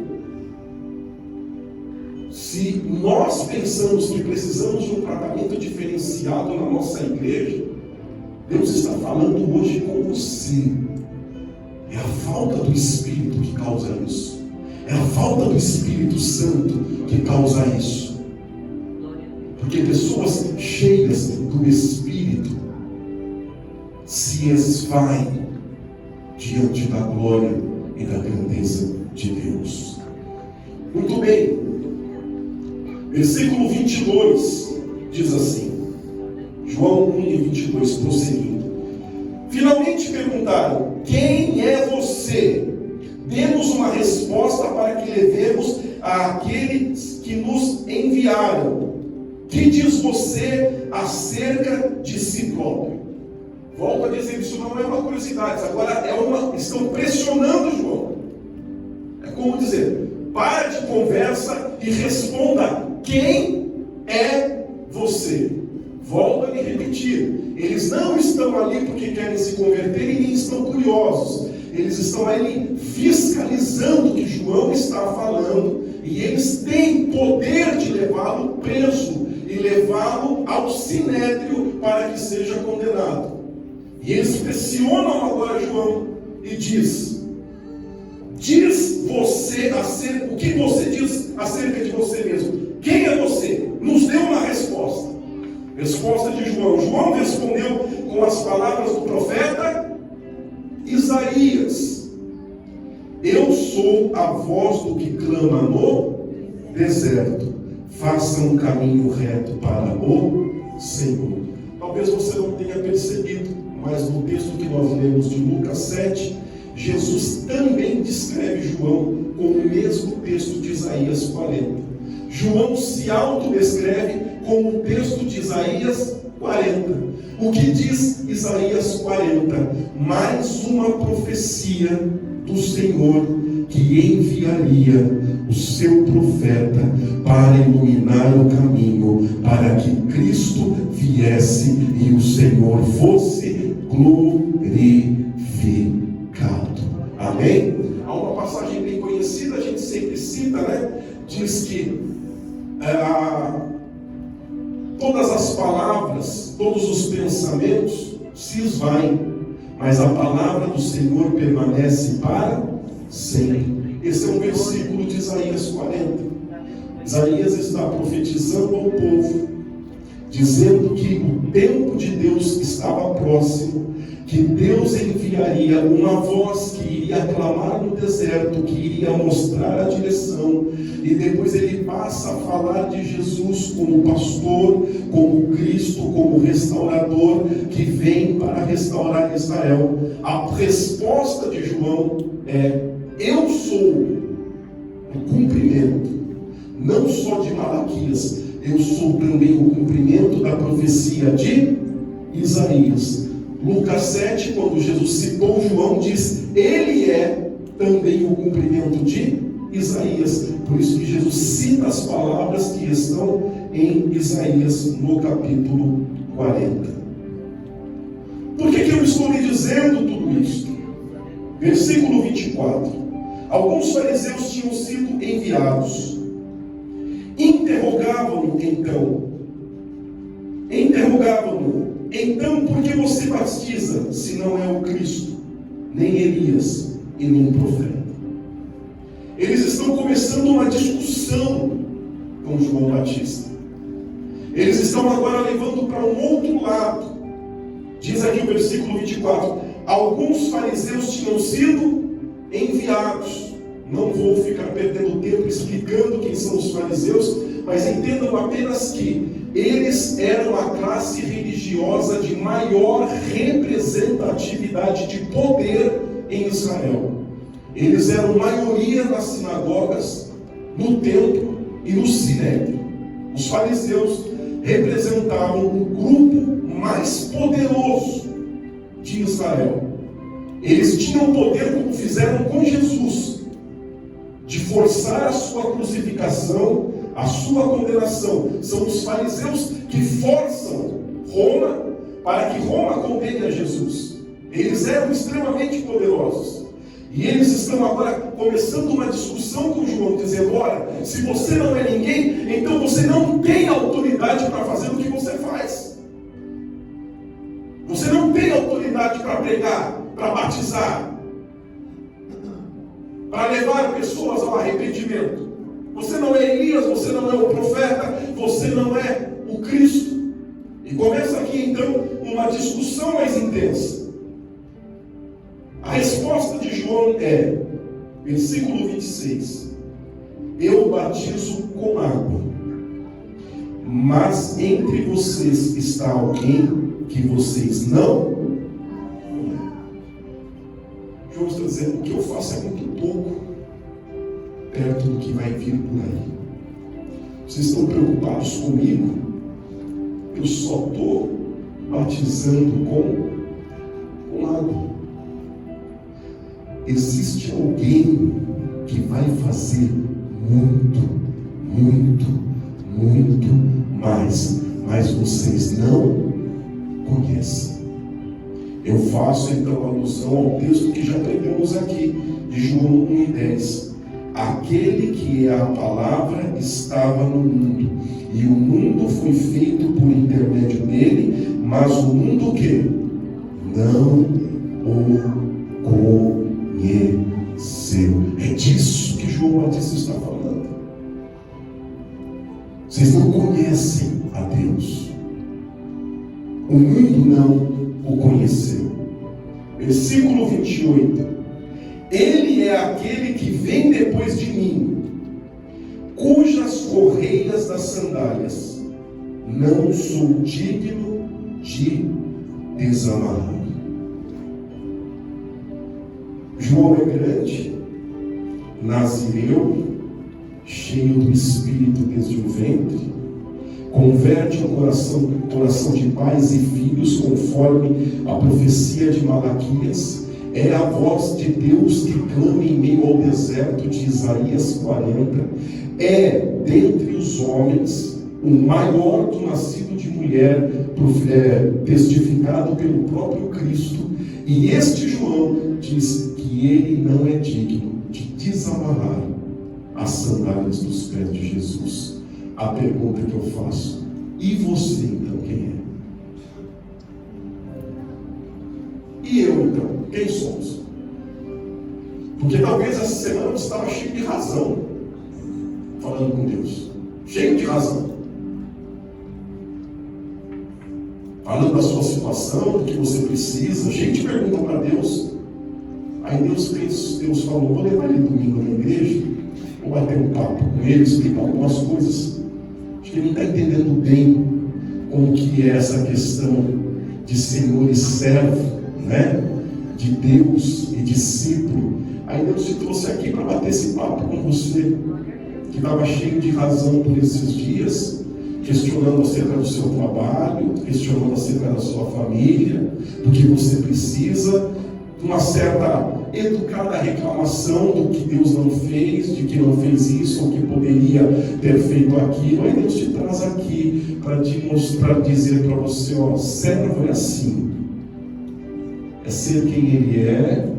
Se nós pensamos que precisamos de um tratamento diferenciado na nossa igreja, Deus está falando hoje com você. É a falta do Espírito que causa isso. É a falta do Espírito Santo que causa isso. Porque pessoas cheias do Espírito se esvaem diante da glória e da grandeza de Deus. Muito bem. Versículo 22 diz assim, João 1:22, prosseguindo. Finalmente perguntaram: quem é você? Demos uma resposta para que levemos àqueles que nos enviaram. Que diz você acerca de si próprio? Volto a dizer, isso não é uma curiosidade, agora estão pressionando João. É como dizer, para de conversa e responda: quem é você? Volto a lhe repetir, eles não estão ali porque querem se converter e nem estão curiosos. Eles estão ali fiscalizando o que João está falando, e eles têm poder de levá-lo preso e levá-lo ao sinédrio para que seja condenado. E eles pressionam agora João e diz você o que você diz acerca de você mesmo? Quem é você? Nos dê uma resposta. Resposta de João. João respondeu com as palavras do profeta Isaías: eu sou a voz do que clama no deserto, faça um caminho reto para o Senhor. Talvez você não tenha percebido, mas no texto que nós lemos de Lucas 7, Jesus também descreve João com o mesmo texto de Isaías 40. João se autodescreve com o texto de Isaías 40. O que diz Isaías 40? Mais uma profecia do Senhor, que enviaria o seu profeta para iluminar o caminho, para que Cristo viesse e o Senhor fosse glorificado. Amém? Há uma passagem bem conhecida, a gente sempre cita, né? Diz que todas as palavras, todos os pensamentos se esvaem, mas a palavra do Senhor permanece para sempre. Esse é um versículo de Isaías 40. Isaías está profetizando ao povo, dizendo que o tempo de Deus estava próximo, que Deus enviaria uma voz que iria clamar no deserto, que iria mostrar a direção, e depois ele passa a falar de Jesus como pastor, como Cristo, como restaurador, que vem para restaurar Israel. A resposta de João é: eu sou o cumprimento, não só de Malaquias, eu sou também o cumprimento da profecia de Isaías. Lucas 7, quando Jesus citou João, diz: ele é também o cumprimento de Isaías. Por isso que Jesus cita as palavras que estão em Isaías no capítulo 40. Por que eu estou lhe dizendo tudo isso? Versículo 24. Alguns fariseus tinham sido enviados. Interrogavam-no, então, por que você batiza, se não é o Cristo, nem Elias e nem profeta? Eles estão começando uma discussão com João Batista. Eles estão agora levando para um outro lado. Diz aqui o versículo 24: alguns fariseus tinham sido enviados. Não vou ficar perdendo tempo explicando quem são os fariseus, mas entendam apenas que eles eram a classe religiosa de maior representatividade de poder em Israel. Eles eram maioria nas sinagogas, no templo e no sinédrio. Os fariseus representavam o grupo mais poderoso de Israel. Eles tinham poder, como fizeram com Jesus, de forçar a sua crucificação, a sua condenação. São os fariseus que forçam Roma para que Roma condene a Jesus. Eles eram extremamente poderosos. E eles estão agora começando uma discussão com João, dizendo: olha, se você não é ninguém, então você não tem autoridade para fazer o que você faz. Você não tem autoridade para pregar, para batizar, para levar pessoas ao arrependimento. Você não é Elias, você não é o profeta, você não é o o Cristo. E começa aqui então uma discussão mais intensa. A resposta de João é, versículo 26, eu batizo com água, mas entre vocês está alguém que vocês não conhecem. João está dizendo, o que eu faço é muito pouco perto do que vai vir por aí. Vocês estão preocupados comigo? Eu só estou batizando com água. Existe alguém que vai fazer muito, muito, muito mais, mas vocês não conhecem. Eu faço então alusão ao texto que já pregamos aqui, de João 1:10. Aquele que é a palavra estava no mundo, e o mundo foi feito por intermédio dele, mas o mundo que não o conheceu. É disso que João Batista está falando. Vocês não conhecem a Deus. O mundo não o conheceu. Versículo 28. Ele é aquele que vem depois de mim, cujas correias das sandálias não sou digno de desamarrar. João é grande, nazireu, cheio do Espírito desde o ventre, converte o coração de pais e filhos conforme a profecia de Malaquias. É a voz de Deus que clama em meio ao deserto de Isaías 40. É, dentre os homens, o maior do nascido de mulher, testificado pelo próprio Cristo. E este João diz que ele não é digno de desamarrar as sandálias dos pés de Jesus. A pergunta que eu faço, e você então quem é? E eu então, quem somos? Porque talvez essa semana você estava cheio de razão, falando com Deus, cheio de razão, falando da sua situação, do que você precisa. Gente pergunta para Deus. Aí Deus falou, vou levar ele domingo na igreja, vou bater um papo com ele, explicar algumas coisas. Acho que ele não está entendendo bem como que é essa questão de senhor e servo, né? De Deus e discípulo. Aí Deus te trouxe aqui para bater esse papo com você, que estava cheio de razão por esses dias, questionando acerca do seu trabalho, questionando acerca da sua família, do que você precisa, de uma certa educada reclamação do que Deus não fez, de que não fez isso, ou que poderia ter feito aquilo. Aí Deus te traz aqui para te mostrar, dizer para você, ó, servo é assim, é ser quem ele é,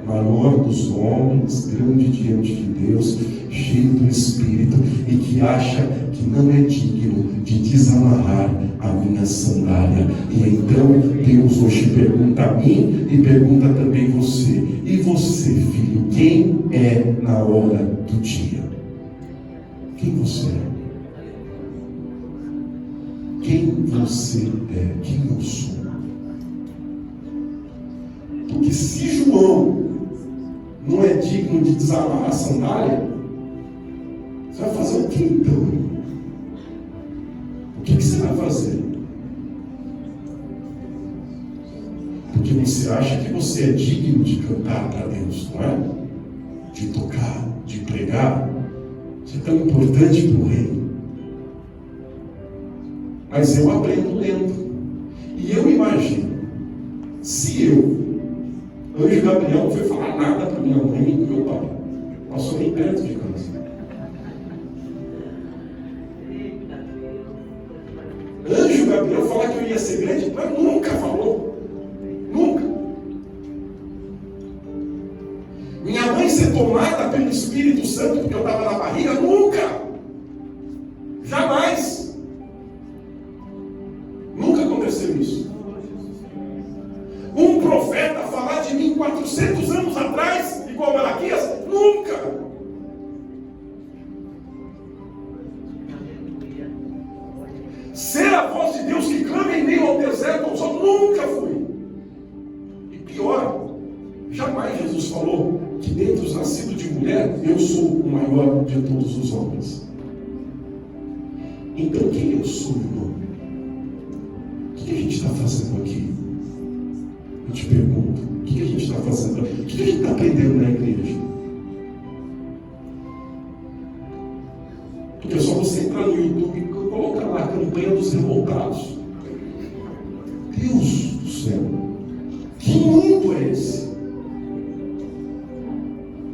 maior dos homens, grande diante de Deus, cheio do Espírito, e que acha que não é digno de desamarrar a minha sandália. E então Deus hoje pergunta a mim e pergunta também você. E você, filho, quem é na hora do dia? Quem você é? Quem você é? Quem eu sou? Porque se João não é digno de desamarrar a sandália, você vai fazer o que então? O que você vai fazer? Porque você acha que você é digno de cantar para Deus, não é? De tocar, de pregar. Isso é tão importante para o reino. Mas eu aprendo lendo. E eu imagino, se Anjo Gabriel não foi falar nada para minha mãe e para meu pai, passou nem perto de casa. Anjo Gabriel falar que eu ia ser grande, mas nunca falou. Nunca. Minha mãe ser tomada pelo Espírito Santo porque eu estava na barriga, nunca. Jamais. Nunca aconteceu isso. Um profeta falar de mim 400 anos atrás, igual Malaquias, nunca. Ser Jesus falou que dentre os nascidos de mulher, eu sou o maior de todos os homens. Então quem eu sou, irmão? O que a gente está fazendo aqui? Eu te pergunto, o que a gente está fazendo aqui? O que a gente está aprendendo na igreja? Porque é só você entrar no YouTube e colocar lá a campanha dos revoltados. Deus do céu, que mundo é esse?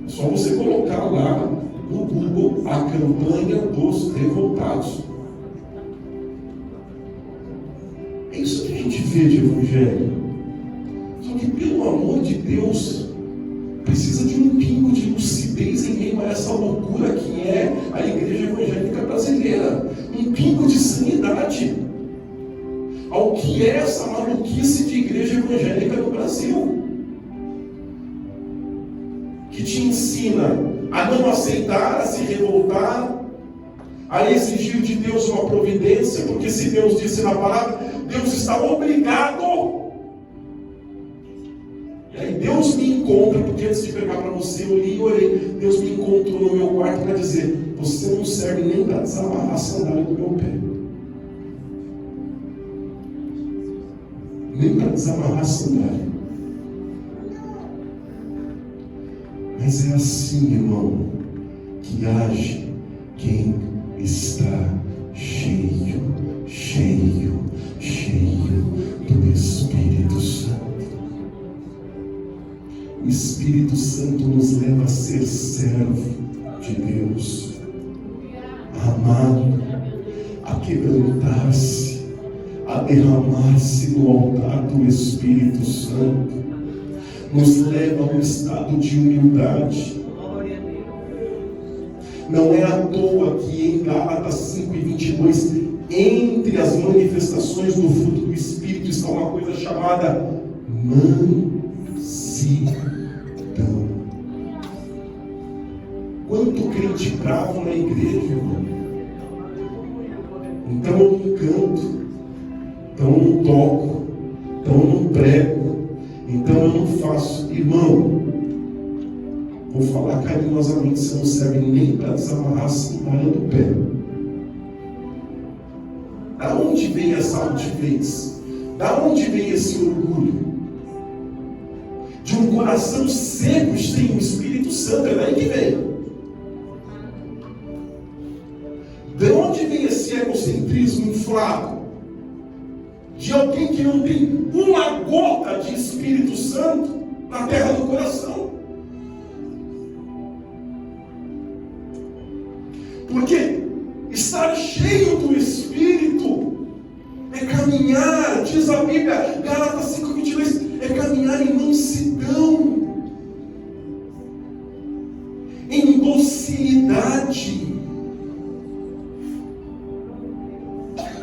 É só você colocar lá no Google a campanha dos revoltados. É isso que a gente vê de evangelho. Só que, pelo amor de Deus, precisa de um pingo de lucidez em meio a essa loucura que é a igreja evangélica brasileira. Um pingo de sanidade ao que é essa maluquice de igreja evangélica no Brasil, que te ensina a não aceitar, a se revoltar, a exigir de Deus uma providência, porque se Deus disse na palavra, Deus está obrigado. E aí Deus me encontra, porque antes de pregar para você, eu li e orei, Deus me encontrou no meu quarto para dizer, você não serve nem para desamarrar a sandália do meu pé. Nem para desamarrar a sandália. Mas é assim, irmão, que age quem está cheio do Espírito Santo. O Espírito Santo nos leva a ser servo de Deus, a amá-lo, a quebrantar-se, a derramar-se no altar do Espírito Santo. Nos leva a um estado de humildade. Não é à toa que em Gálatas 5:22, entre as manifestações do fruto do Espírito está uma coisa chamada mansidão. Quanto crente bravo na igreja, irmão. Então eu não canto, então eu não toco, então eu não prego, então eu não faço. Irmão, vou falar carinhosamente, você não serve nem para desamarrar a sandália do pé. Da onde vem essa altivez? Da onde vem esse orgulho? De um coração seco sem o Espírito Santo, é daí que vem. De onde vem esse egocentrismo inflado? De alguém que não tem uma gota de Espírito Santo na terra do coração. Porque estar cheio do Espírito é caminhar, diz a Bíblia, Gálatas 5:22, é caminhar em mansidão, em docilidade,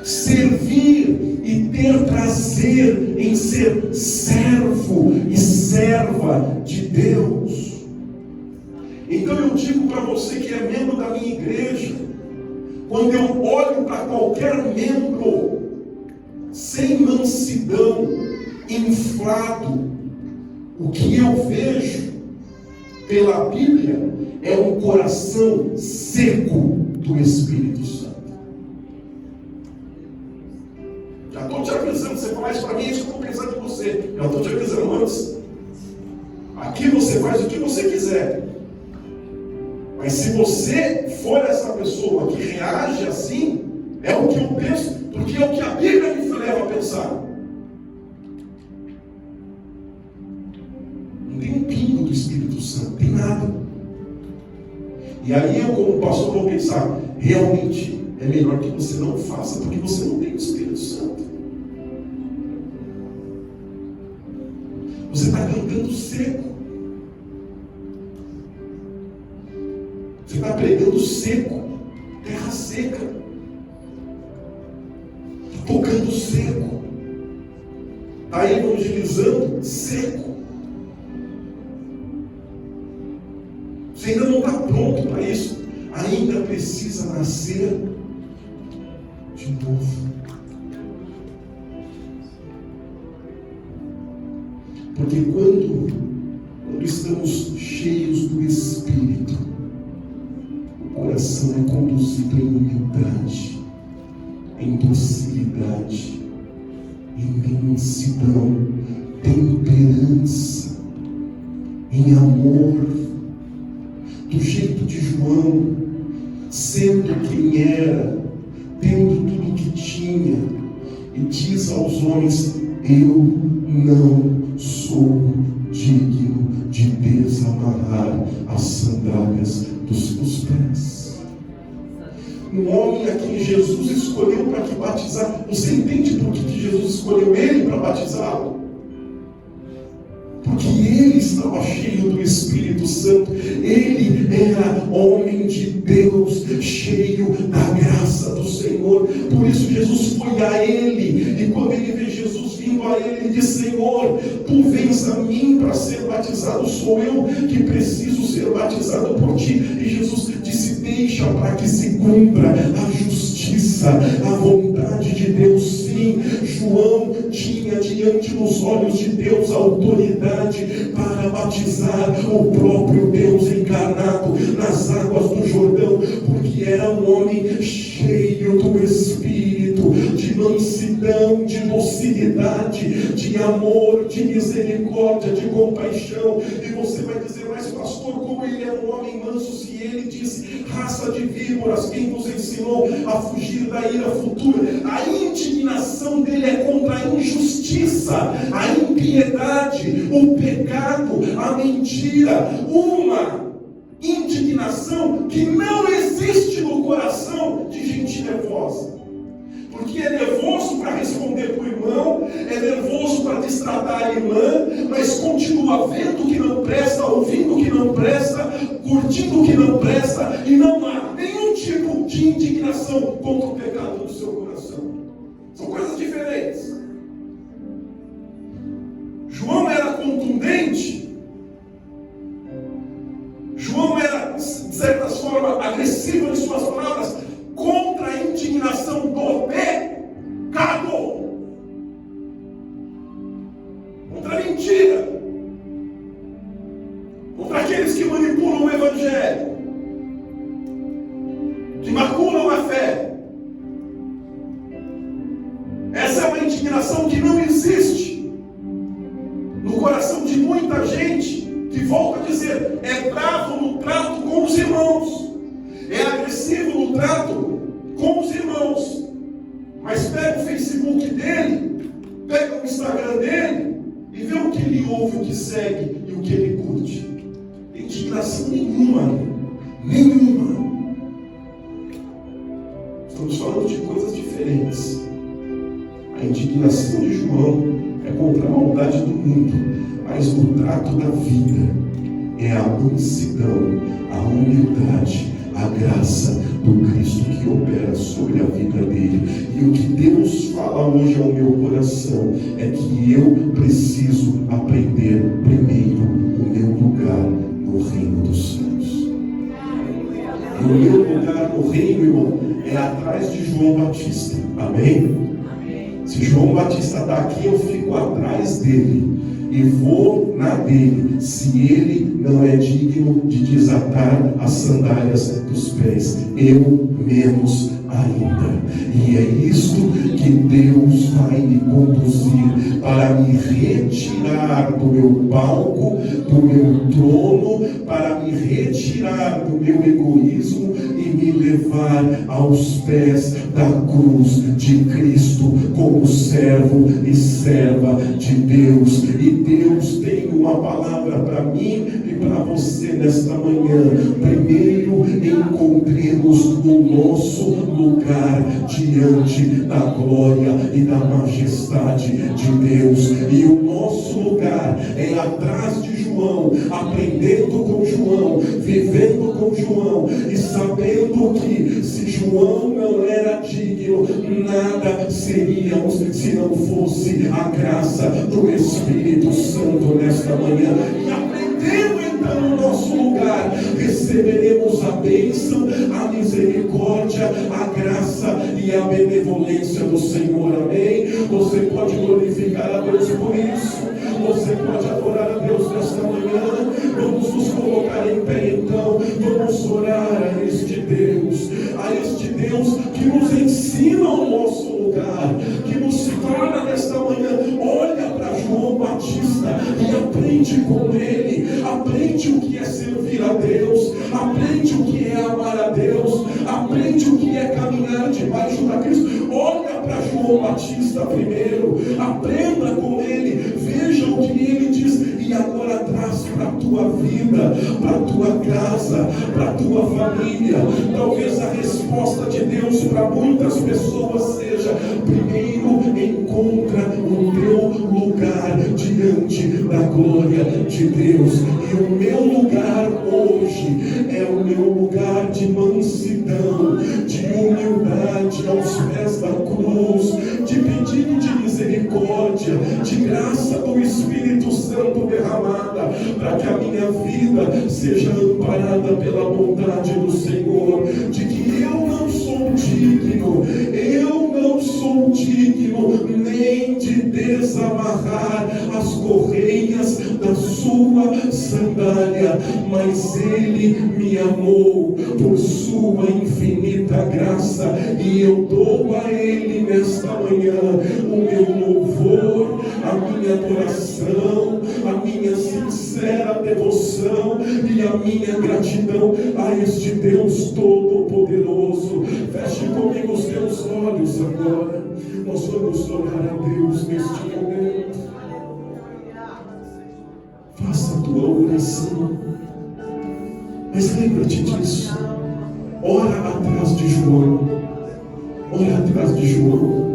servir e ter prazer em ser servo e serva de Deus. Então eu digo para você que é membro da minha igreja, quando eu olho para qualquer membro sem mansidão, inflado, o que eu vejo pela Bíblia é um coração seco do Espírito Santo. Já estou te avisando, você faz para mim, isso que eu vou pensar de você. Já estou te avisando antes. Aqui você faz o que você quiser. Mas se você for essa pessoa que reage assim, é o que eu penso, porque é o que a Bíblia me leva a pensar. Não tem um pingo do Espírito Santo, não tem nada. E aí eu, como pastor, vou pensar, realmente é melhor que você não faça, porque você não tem o Espírito Santo. Você está cantando seco. Você está pregando seco, terra seca, tocando seco, está evangelizando seco. Você ainda não está pronto para isso, ainda precisa nascer de novo. Porque quando estamos cheios do Espírito, o coração é conduzido em humildade, em docilidade, em mansidão, temperança, em amor, do jeito de João, sendo quem era, tendo tudo o que tinha, e diz aos homens: eu não sou digno de desamarrar as sandálias dos seus pés. Um homem a quem Jesus escolheu para que batizar. Você entende por que Jesus escolheu ele para batizá-lo? Porque ele estava cheio do Espírito Santo. Ele era homem de Deus, cheio da graça do Senhor. Por isso Jesus foi a ele. E quando ele vê Jesus vindo a ele, ele diz: Senhor, tu vens a mim para ser batizado. Sou eu que preciso ser batizado por ti. E Jesus disse: deixa para que se cumpra a justiça, a vontade de Deus. Sim, João tinha diante dos olhos de Deus a autoridade para batizar o próprio Deus encarnado nas águas do Jordão, porque era um homem cheio do Espírito, de mansidão, de docilidade, de amor, de misericórdia, de compaixão. E você vai dizer: mas pastor, como ele é um homem manso, se ele disse: raça de víboras, quem vos ensinou a fugir da ira futura? A indignação dele é contra a injustiça, a impiedade, o pecado, a mentira. Uma indignação que não existe no coração de gente nervosa. Porque é nervoso para responder para o irmão, é nervoso para destratar a irmã, mas continua vendo o que não presta, ouvindo o que não presta, curtindo o que não presta, e não há nenhum tipo de indignação contra o pecado do seu coração. São coisas diferentes. João era contundente. João era, de certa forma, agressivo em suas palavras contra a indignação do pecado, contra a mentira, contra aqueles que manipulam o Evangelho, que maculam a fé. Essa é uma indignação que não existe no coração de muita gente, que, volta a dizer, é bravo no trato com os irmãos, é agressivo no trato com os irmãos, mas pega o Facebook dele, pega o Instagram dele e vê o que ele ouve, o que segue e o que ele curte. Indignação nenhuma. Estamos falando de coisas diferentes. A indignação de João é contra a maldade do mundo, mas no trato da vida é a mansidão, a humildade, a graça do Cristo que opera sobre a vida dele. E o que Deus fala hoje ao meu coração é que eu preciso aprender primeiro o meu lugar no reino dos céus. E o meu lugar no reino, irmão, é atrás de João Batista. Amém? Se João Batista está aqui, eu fico atrás dele e vou na dele, se ele não é digno de desatar as sandálias dos pés, eu menos ainda. E é isto que Deus vai me conduzir, para me retirar do meu palco, do meu trono, para me retirar do meu egoísmo e me levar aos pés da cruz de Cristo, como servo e serva de Deus. E Deus tem uma palavra para mim e para você nesta manhã. Primeiro, encontremos o nosso lugar diante da glória e da majestade de Deus. E o nosso lugar é atrás de João, aprendendo com João, vivendo com João e sabendo que se João não era digno, nada seríamos se não fosse a graça do Espírito Santo nesta manhã. E aprendendo então no nosso lugar, receberemos a bênção, a misericórdia, a graça e a benevolência do Senhor. Amém? Você pode glorificar a Deus por isso. Você pode adorar a Deus nesta manhã. lugar, que nos fala nesta manhã. Olha para João Batista e aprende com ele, aprende o que é servir a Deus, aprende o que é amar a Deus, aprende o que é caminhar debaixo da Cristo. Olha para João Batista primeiro, aprenda com ele, veja o que ele diz, e agora traz para a tua vida, para a tua casa, para a tua família. Talvez a resposta de Deus para muitas pessoas seja: primeiro encontra o teu lugar diante da glória de Deus. E o meu lugar hoje é o meu lugar de mansidão, de humildade aos pés da cruz, de pedido de misericórdia, de graça do Espírito Santo derramada, para que a minha vida seja amparada pela bondade do Senhor, de que eu não sou digno nem de desamarrar as correias da sua sandália, mas Ele me amou por sua infinita graça, e eu dou a Ele nesta manhã o meu louvor, a minha adoração, a minha sincera devoção e a minha gratidão a este Deus Todo-Poderoso. Feche comigo os teus olhos agora. Nós vamos orar a Deus neste momento. Faça a tua oração, mas lembra-te disso. Ora atrás de João. Ora atrás de João.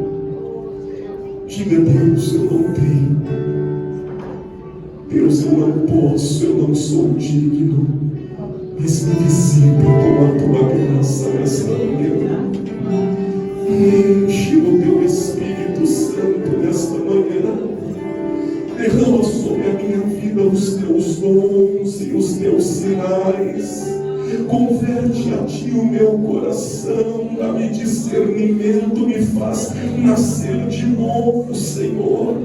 Diga: Deus, eu não tenho. Deus, eu não posso, eu não sou digno, mas me visita com a tua graça nesta manhã. Enche o teu Espírito Santo nesta manhã. Derrama sobre a minha vida os teus dons e os teus sinais. Converte a ti o meu coração, dá-me discernimento, me faz nascer de novo, Senhor.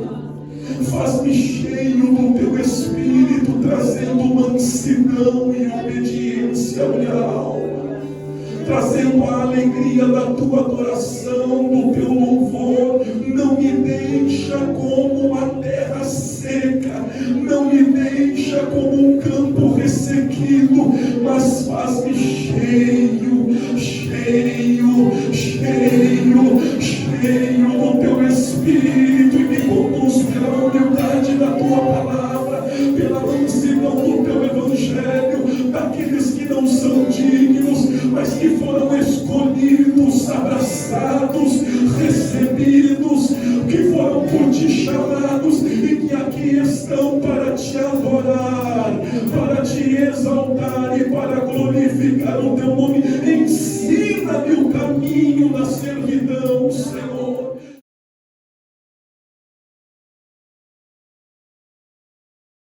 Faz-me cheio do teu Espírito, trazendo mansidão e obediência à minha alma, trazendo a alegria da tua adoração, do teu louvor. Não me deixa como uma terra seca, não me deixa como um campo ressequido, mas faz-me cheio, cheio, cheio, cheio do teu Espírito, e me conduz pela humildade da tua palavra, pela mansidão do teu Evangelho, daqueles que não são dignos, mas que foram escolhidos, abraçados, recebidos, que foram por ti chamados e que aqui estão para te adorar, para te exaltar e para glorificar o teu nome. Ensina-me o caminho da servidão, Senhor.